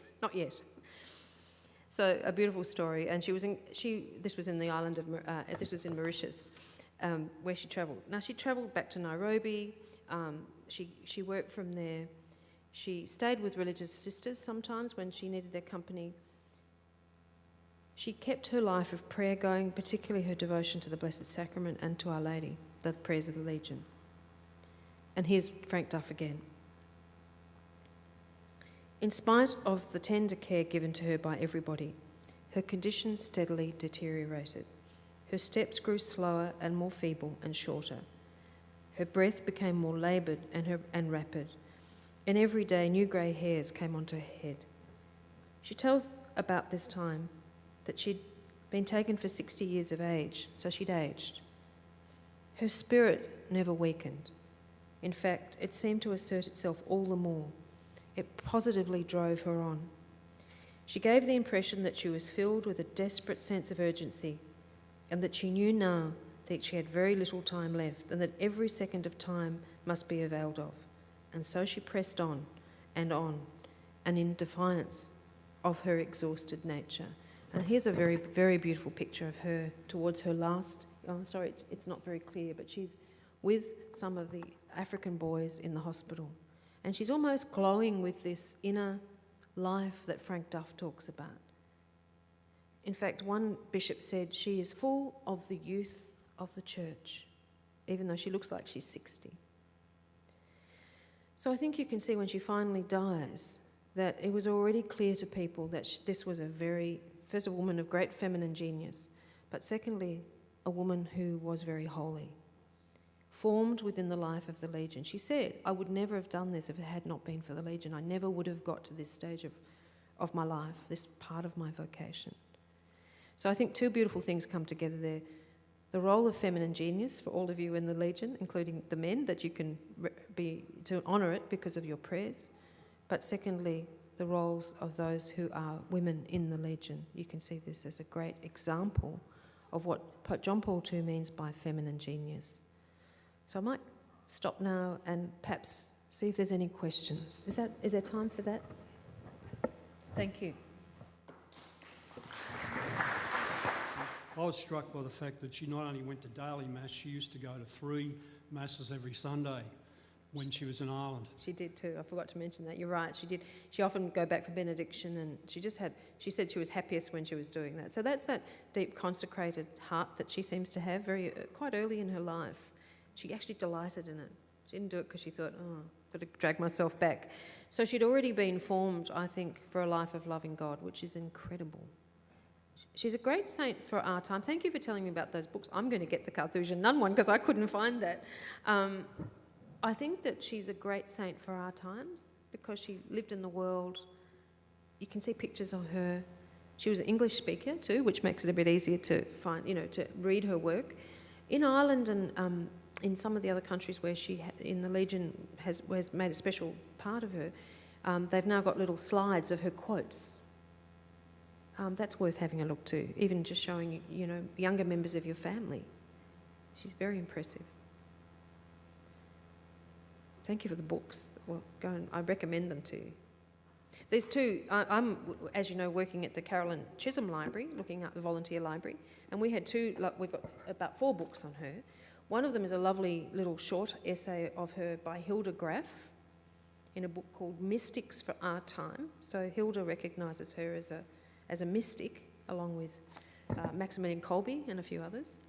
So a beautiful story. And this was in the island of, this was in Mauritius, where she travelled. Now she travelled back to Nairobi. She worked from there. She stayed with religious sisters sometimes when she needed their company. She kept her life of prayer going, particularly her devotion to the Blessed Sacrament and to Our Lady, the prayers of the Legion. And here's Frank Duff again. In spite of the tender care given to her by everybody, her condition steadily deteriorated. Her steps grew slower and more feeble and shorter. Her breath became more laboured and rapid, and every day new grey hairs came onto her head. She tells about this time that she'd been taken for 60 years of age, so she'd aged. Her spirit never weakened. In fact, it seemed to assert itself all the more. It positively drove her on. She gave the impression that she was filled with a desperate sense of urgency, and that she knew now that she had very little time left, and that every second of time must be availed of. And so she pressed on, and in defiance of her exhausted nature. And here's a very, very beautiful picture of her towards her last. Oh, sorry, it's not very clear, but she's with some of the African boys in the hospital. And she's almost glowing with this inner life that Frank Duff talks about. In fact, one bishop said she is full of the youth of the church, even though she looks like she's 60. So I think you can see when she finally dies that it was already clear to people that this was first a woman of great feminine genius, but secondly, a woman who was very holy, formed within the life of the Legion. She said, I would never have done this if it had not been for the Legion. I never would have got to this stage of my life, this part of my vocation. So I think two beautiful things come together there. The role of feminine genius for all of you in the Legion, including the men, that you can to honour it because of your prayers. But secondly, the roles of those who are women in the Legion. You can see this as a great example of what Pope John Paul II means by feminine genius. So I might stop now and perhaps see if there's any questions. Is there time for that? Thank you. I was struck by the fact that she not only went to daily Mass, she used to go to 3 Masses every Sunday when she was in Ireland. She did too. I forgot to mention that. You're right. She did. She often go back for benediction, and she said she was happiest when she was doing that. So that's that deep consecrated heart that she seems to have quite early in her life. She actually delighted in it. She didn't do it because she thought, I've got to drag myself back. So she'd already been formed, I think, for a life of loving God, which is incredible. She's a great saint for our time. Thank you for telling me about those books. I'm going to get the Carthusian Nun one because I couldn't find that. I think that she's a great saint for our times because she lived in the world. You can see pictures of her. She was an English speaker too, which makes it a bit easier to find, to read her work. In Ireland and in some of the other countries where she, in the Legion, has made a special part of her, they've now got little slides of her quotes. That's worth having a look to, even just showing, younger members of your family. She's very impressive. Thank you for the books. Well, I recommend them to you. There's two. I'm, as you know, working at the Carolyn Chisholm Library, looking at the volunteer library, and we had two. We've got about 4 books on her. One of them is a lovely little short essay of her by Hilda Graf in a book called Mystics for Our Time. So Hilda recognises her as a mystic, along with Maximilian Kolbe and a few others.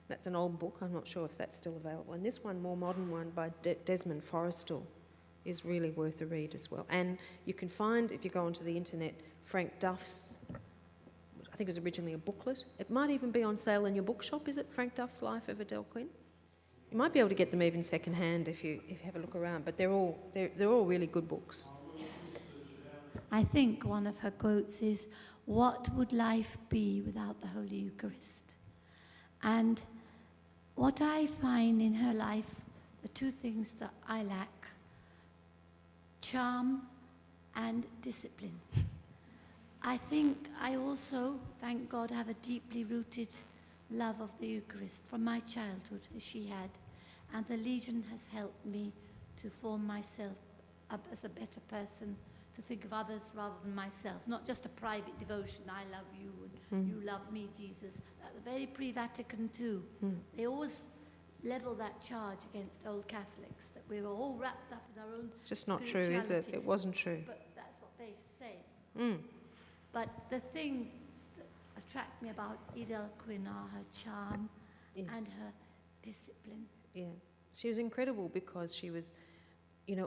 That's an old book. I'm not sure if that's still available. And this one, more modern one, by Desmond Forrestal, is really worth a read as well. And you can find, if you go onto the internet, Frank Duff's, I think it was originally a booklet. It might even be on sale in your bookshop, is it? Frank Duff's Life of Edel Quinn? You might be able to get them even second-hand if you have a look around, but they're all really good books. I think one of her quotes is, "What would life be without the Holy Eucharist?" And what I find in her life, the 2 things that I lack, charm and discipline. I think I also, thank God, have a deeply rooted love of the Eucharist from my childhood, as she had. And the Legion has helped me to form myself up as a better person, to think of others rather than myself. Not just a private devotion, I love you and you love me, Jesus. That's very pre-Vatican II. They always level that charge against old Catholics, that we were all wrapped up in our own It's just not true, is it? It wasn't true. But that's what they say. But the things that attract me about Edel Quinn are her charm and her discipline. Yeah. She was incredible because she was,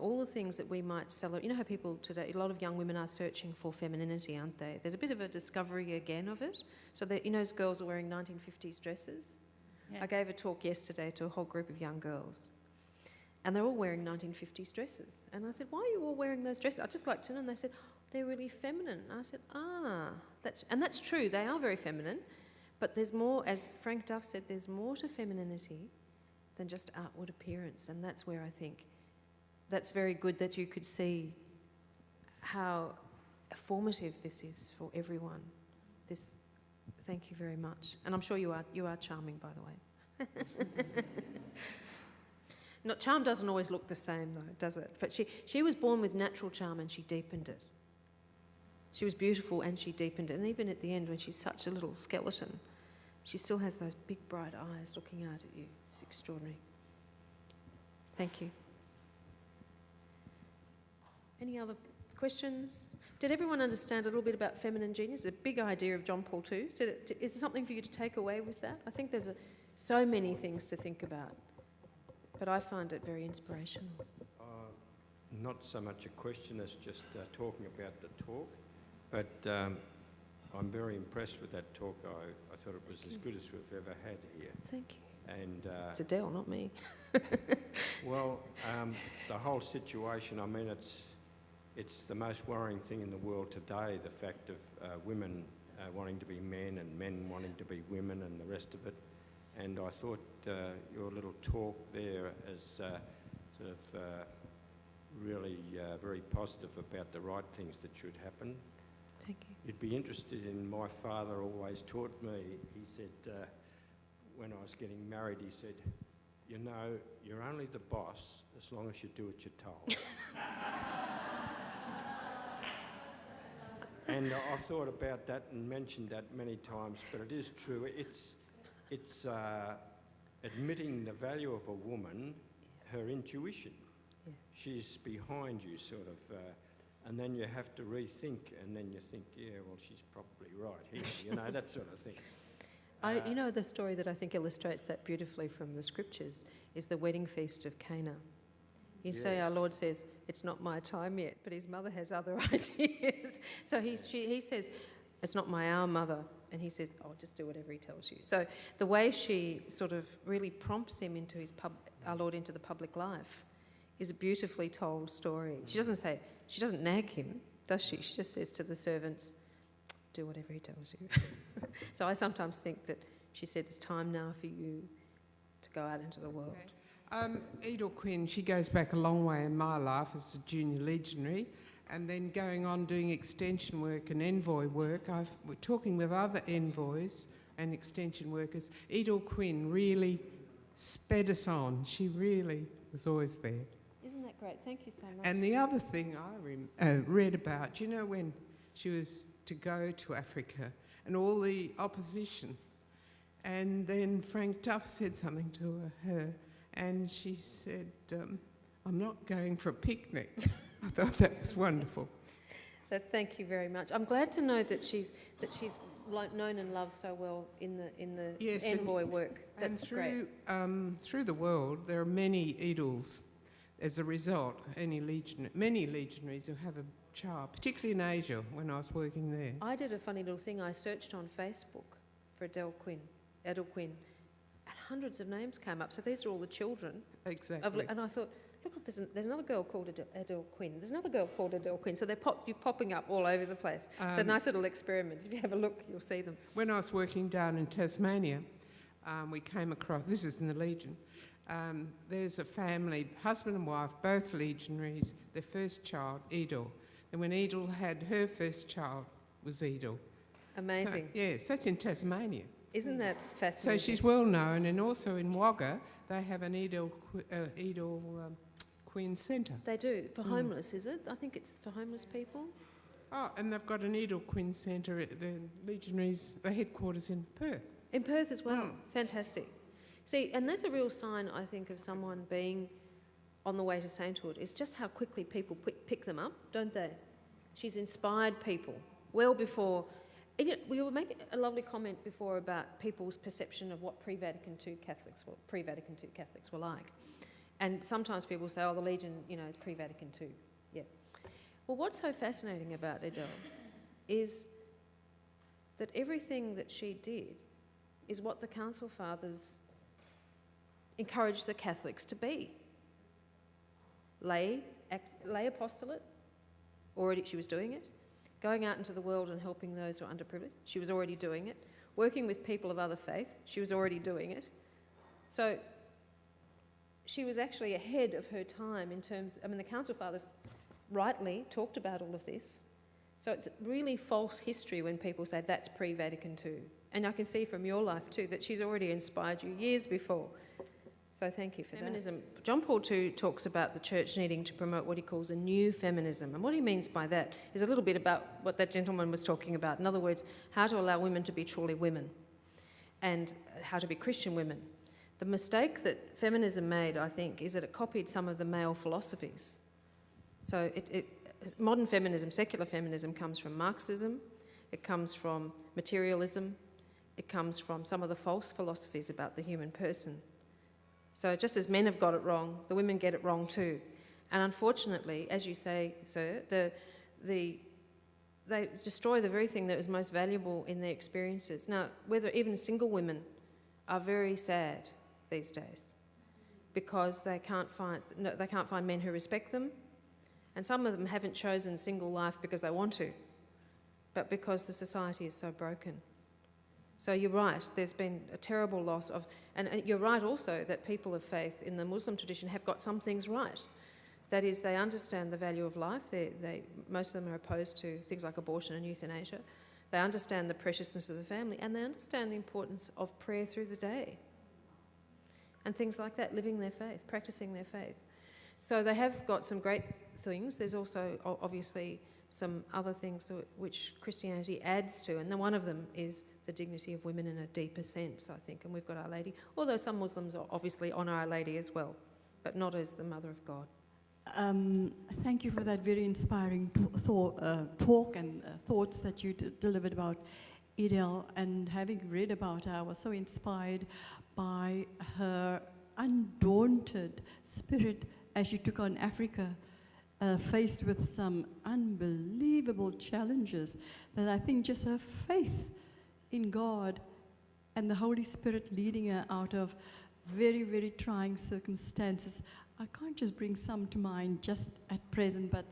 all the things that we might celebrate. You know how people today, a lot of young women are searching for femininity, aren't they? There's a bit of a discovery again of it. So that, those girls are wearing 1950s dresses. Yeah. I gave a talk yesterday to a whole group of young girls, and they're all wearing 1950s dresses. And I said, why are you all wearing those dresses? I'd just like to know. And they said, they're really feminine. And I said, that's true. They are very feminine, but there's more, as Frank Duff said, there's more to femininity than just outward appearance. And that's where I think that's very good that you could see how formative this is for everyone. Thank you very much. And I'm sure you are charming, by the way. Charm doesn't always look the same, though, does it? But she was born with natural charm and she deepened it. She was beautiful and she deepened it. And even at the end, when she's such a little skeleton, she still has those big, bright eyes looking out at you. It's extraordinary. Thank you. Any other questions? Did everyone understand a little bit about feminine genius? It's a big idea of John Paul II. Is there something for you to take away with that? I think there's so many things to think about, but I find it very inspirational. Not so much a question as just talking about the talk, but I'm very impressed with that talk. I thought it was as good as we've ever had here. Thank you. And it's Edel, not me. well, the whole situation, I mean, it's the most worrying thing in the world today, the fact of women wanting to be men and men wanting to be women and the rest of it. And I thought your little talk there is sort of really very positive about the right things that should happen. Thank you. You'd be interested in, my father always taught me, he said, when I was getting married, he said, you know, you're only the boss as long as you do what you're told. And I've thought about that and mentioned that many times, but it is true. It's admitting the value of a woman, her intuition. Yeah. She's behind you, sort of, and then you have to rethink, and then you think, yeah, well, she's probably right here, you know, that sort of thing. You know, the story that I think illustrates that beautifully from the scriptures is the wedding feast of Cana. You say our Lord says, it's not my time yet, but his mother has other ideas. So he says, it's not my our mother. And he says, oh, just do whatever he tells you. So the way she sort of really prompts him into our Lord into the public life is a beautifully told story. She doesn't nag him, does she? She just says to the servants, do whatever he tells you. So I sometimes think that she said, it's time now for you to go out into the world. Okay. Edel Quinn, she goes back a long way in my life as a junior legionary, and then going on doing extension work and envoy work. We're talking with other envoys and extension workers. Edel Quinn really sped us on. She really was always there. Isn't that great? Thank you so much. And the other thing I read about, you know, when she was to go to Africa and all the opposition, and then Frank Duff said something to her, and she said, I'm not going for a picnic. I thought that was wonderful. Thank you very much. I'm glad to know that she's known and loved so well in the Yes, envoy work. That's great. Through the world, there are many Edels. As a result, many legionaries who have a child, particularly in Asia when I was working there. I did a funny little thing. I searched on Facebook for Edel Quinn, and hundreds of names came up. So these are all the children. Exactly. And I thought, look, there's another girl called Edel Quinn. There's another girl called Edel Quinn. So they're popping up all over the place. It's a nice little experiment. If you have a look, you'll see them. When I was working down in Tasmania, we came across, this is in the Legion, there's a family, husband and wife, both legionaries, their first child, Edel. And when Edel had her first child, was Edel. Amazing. So, yes, that's in Tasmania. Isn't that fascinating? So she's well known, and also in Wagga, they have an Edel Quinn Centre. They do, for homeless, is it? I think it's for homeless people. Oh, and they've got an Edel Quinn Centre at the Legionaries, the headquarters in Perth. In Perth as well. Fantastic. See, and that's a real sign, I think, of someone being on the way to sainthood, is just how quickly people pick them up, don't they? She's inspired people well before. We were making a lovely comment before about people's perception of what pre-Vatican II Catholics were like. And sometimes people say, oh, the Legion, is pre-Vatican II. Yeah. Well, what's so fascinating about Edel is that everything that she did is what the Council Fathers encouraged the Catholics to be. Lay apostolate, already she was doing it. Going out into the world and helping those who are underprivileged, she was already doing it. Working with people of other faith, she was already doing it. So she was actually ahead of her time in terms, the Council Fathers rightly talked about all of this. So it's really false history when people say that's pre-Vatican II. And I can see from your life too that she's already inspired you years before. So thank you for feminism. That. John Paul II talks about the church needing to promote what he calls a new feminism. And what he means by that is a little bit about what that gentleman was talking about. In other words, how to allow women to be truly women and how to be Christian women. The mistake that feminism made, I think, is that it copied some of the male philosophies. So modern feminism, secular feminism, comes from Marxism, it comes from materialism, it comes from some of the false philosophies about the human person. So just as men have got it wrong, the women get it wrong too. And unfortunately, as you say, sir, they destroy the very thing that is most valuable in their experiences. Now, whether even single women are very sad these days because they can't find men who respect them, and some of them haven't chosen single life because they want to, but because the society is so broken. So you're right, there's been a terrible loss of, and you're right also that people of faith in the Muslim tradition have got some things right. That is, they understand the value of life. Most of them are opposed to things like abortion and euthanasia. They understand the preciousness of the family, and they understand the importance of prayer through the day and things like that, living their faith, practicing their faith. So they have got some great things. There's also obviously some other things which Christianity adds to, and then one of them is the dignity of women in a deeper sense, I think, and we've got Our Lady, although some Muslims obviously honour Our Lady as well, but not as the Mother of God. Thank you for that very inspiring talk and thoughts that you delivered about Edel. And having read about her, I was so inspired by her undaunted spirit as she took on Africa, faced with some unbelievable challenges, that I think just her faith in God and the Holy Spirit leading her out of very, very trying circumstances. I can't just bring some to mind just at present, but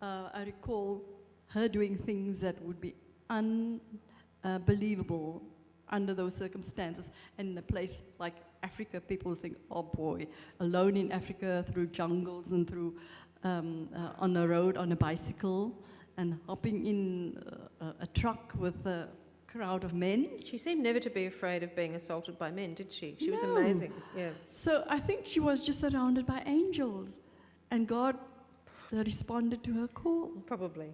I recall her doing things that would be unbelievable under those circumstances. And in a place like Africa, people think, oh boy, alone in Africa through jungles and through on a road, on a bicycle, and hopping in a truck with a crowd of men. She seemed never to be afraid of being assaulted by men, did she? She was No. amazing, yeah. So I think she was just surrounded by angels, and God responded to her call. Probably.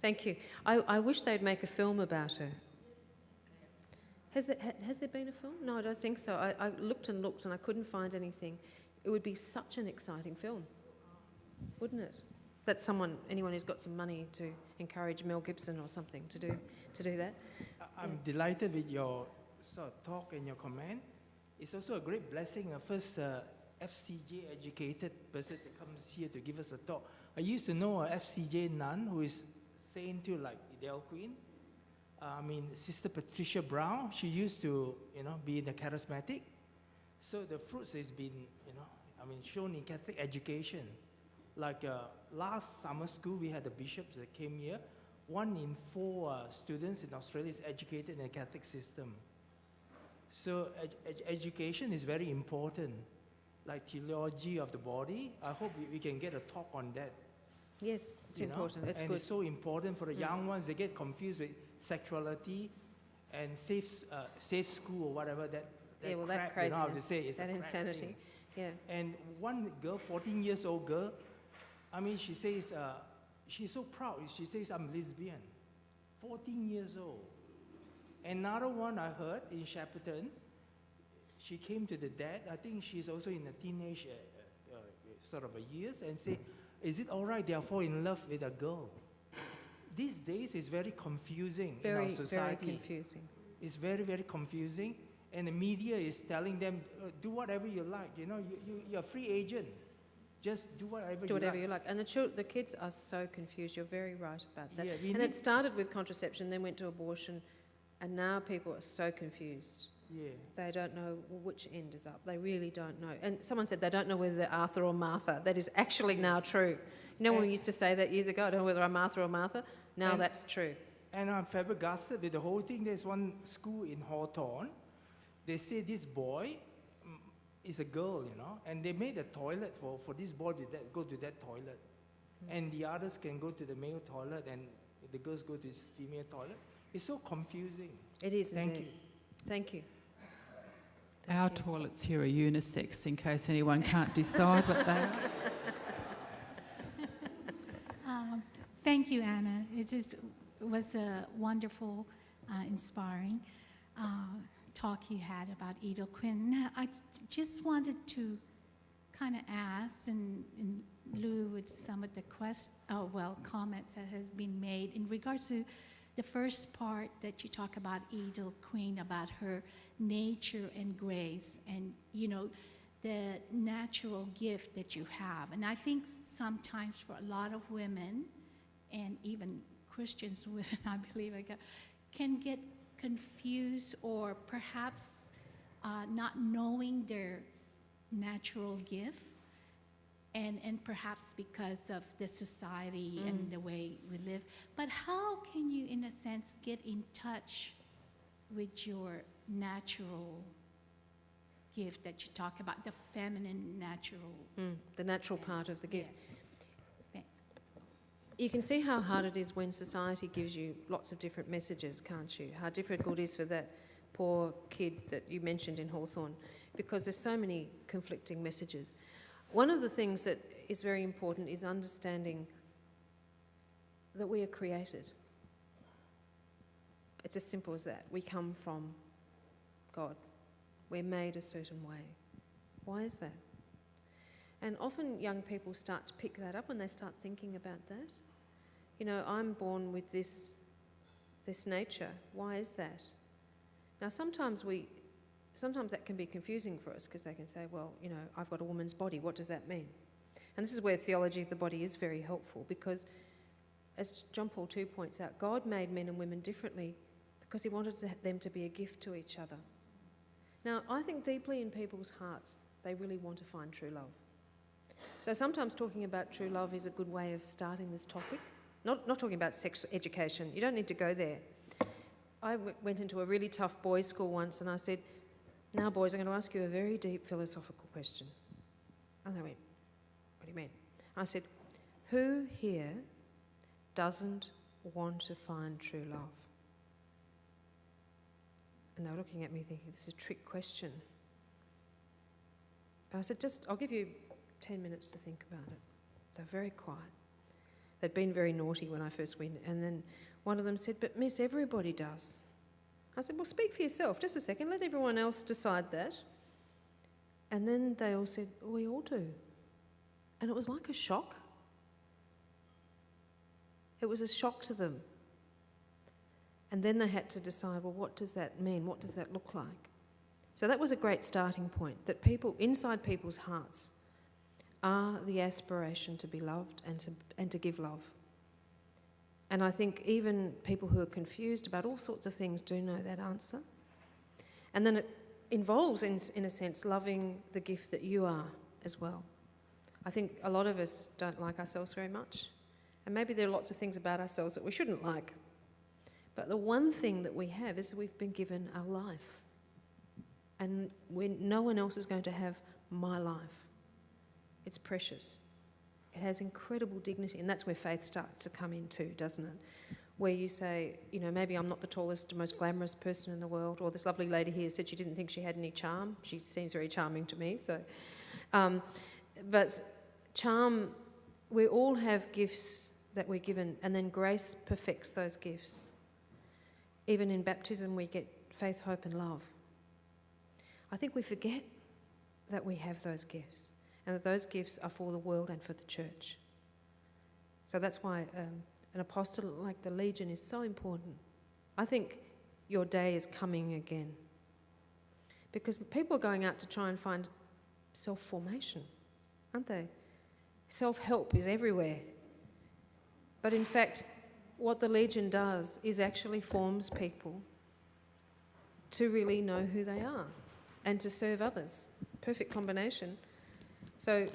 Thank you. I wish they'd make a film about her. Has there been a film? No, I don't think so. I looked and looked and I couldn't find anything. It would be such an exciting film, wouldn't it? That's anyone who's got some money to encourage Mel Gibson or something to do that. I'm delighted with your sort of talk and your comment. It's also a great blessing. First FCJ educated person that comes here to give us a talk. I used to know a FCJ nun who is saying to like Edel Quinn. Sister Patricia Brown. She used to, be in the charismatic. So the fruits has been, shown in Catholic education. Like last summer school, we had the bishops that came here. 1 in 4 students in Australia is educated in the Catholic system. So education is very important, like theology of the body. I hope we can get a talk on that. Yes, it's important. It's and good. It's so important for the young ones. They get confused with sexuality and safe school or whatever that That crap, craziness, how to say it's that a insanity. Thing. Yeah. And one girl, 14 years old girl, she says, she's so proud. She says, I'm lesbian. 14 years old. Another one I heard in Shepparton, she came to the dad. I think she's also in a teenage sort of a years, and say, is it all right they are fall in love with a girl? These days it's very confusing in our society. Very confusing. It's very, very confusing. And the media is telling them, do whatever you like. You're a free agent. Just do whatever you like. And the kids are so confused. You're very right about that. Yeah, and it started with contraception, then went to abortion, and now people are so confused. Yeah. They don't know which end is up. They really don't know. And someone said they don't know whether they're Arthur or Martha. That is actually now true. When we used to say that years ago, I don't know whether I'm Arthur or Martha. Now that's true. And I'm flabbergasted with the whole thing. There's one school in Hawthorne. They say this boy is a girl, and they made a toilet for this boy to go to that toilet. And the others can go to the male toilet, and the girls go to this female toilet. It's so confusing. It is Thank indeed. you. Thank you. Our toilets here are unisex, in case anyone can't decide what they are. Thank you, Anna. It was a wonderful, inspiring talk you had about Edel Quinn. Now, I just wanted to kind of ask and Lou with some of the comments that has been made in regards to the first part that you talk about Edel Quinn, about her nature and grace, and the natural gift that you have. And I think sometimes for a lot of women, and even Christians women, I believe, can get confused or perhaps not knowing their natural gift, and perhaps because of the society and the way we live. But how can you, in a sense, get in touch with your natural gift that you talk about, the feminine natural? The natural part of the gift. Yes. Thanks. You can see how hard it is when society gives you lots of different messages, can't you? How difficult it is for that poor kid that you mentioned in Hawthorne, because there's so many conflicting messages. One of the things that is very important is understanding that we are created. It's as simple as that. We come from God. We're made a certain way. Why is that? And often young people start to pick that up when they start thinking about that. I'm born with this nature. Why is that? Now, sometimes that can be confusing for us, because they can say, well, I've got a woman's body. What does that mean? And this is where theology of the body is very helpful, because, as John Paul II points out, God made men and women differently because he wanted them to be a gift to each other. Now, I think deeply in people's hearts, they really want to find true love. So sometimes talking about true love is a good way of starting this topic. Not talking about sex education. You don't need to go there. I went into a really tough boys' school once, and I said, now, boys, I'm going to ask you a very deep philosophical question. And they went, what do you mean? I said, who here doesn't want to find true love? And they were looking at me thinking, this is a trick question. And I said, I'll give you 10 minutes to think about it. They're very quiet. They'd been very naughty when I first went. And then one of them said, but miss, everybody does. I said, well, speak for yourself. Just a second. Let everyone else decide that. And then they all said, we all do. And it was like a shock. It was a shock to them. And then they had to decide, well, what does that mean? What does that look like? So that was a great starting point, that people, inside people's hearts, are the aspiration to be loved and to give love. And I think even people who are confused about all sorts of things do know that answer. And then it involves, in a sense, loving the gift that you are as well. I think a lot of us don't like ourselves very much. And maybe there are lots of things about ourselves that we shouldn't like. But the one thing that we have is that we've been given our life. And no one else is going to have my life. It's precious. It has incredible dignity, and that's where faith starts to come in too, doesn't it? Where you say, maybe I'm not the tallest, most glamorous person in the world, or this lovely lady here said she didn't think she had any charm. She seems very charming to me, so. But charm, we all have gifts that we're given, and then grace perfects those gifts. Even in baptism, we get faith, hope, and love. I think we forget that we have those gifts, and that those gifts are for the world and for the church. So that's why an apostolate like the Legion is so important. I think your day is coming again, because people are going out to try and find self-formation, aren't they? Self-help is everywhere. But in fact, what the Legion does is actually forms people to really know who they are and to serve others. Perfect combination. So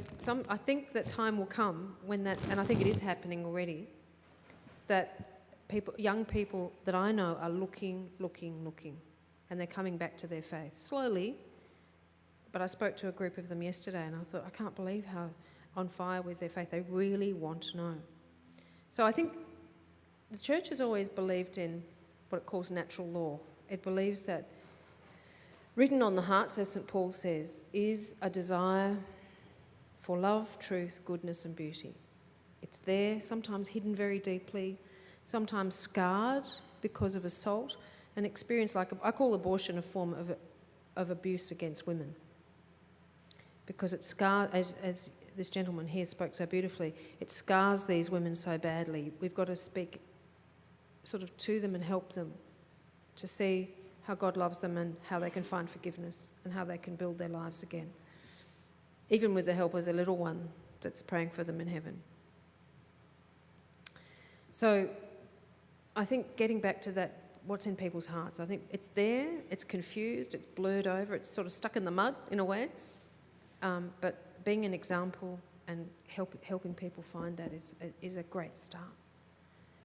I think that time will come when that, and I think it is happening already, that young people that I know are looking, and they're coming back to their faith. Slowly, but I spoke to a group of them yesterday and I thought, I can't believe how on fire with their faith. They really want to know. So I think the church has always believed in what it calls natural law. It believes that written on the hearts, as St. Paul says, is a desire for love, truth, goodness and beauty. It's there, sometimes hidden very deeply, sometimes scarred because of assault, an experience like, I call abortion a form of abuse against women, because it's scarred, as this gentleman here spoke so beautifully. It scars these women so badly. We've got to speak sort of to them and help them to see how God loves them and how they can find forgiveness and how they can build their lives again, even with the help of the little one that's praying for them in heaven. So I think getting back to that, what's in people's hearts, I think it's there, it's confused, it's blurred over, it's sort of stuck in the mud in a way, but being an example and helping people find that is a great start.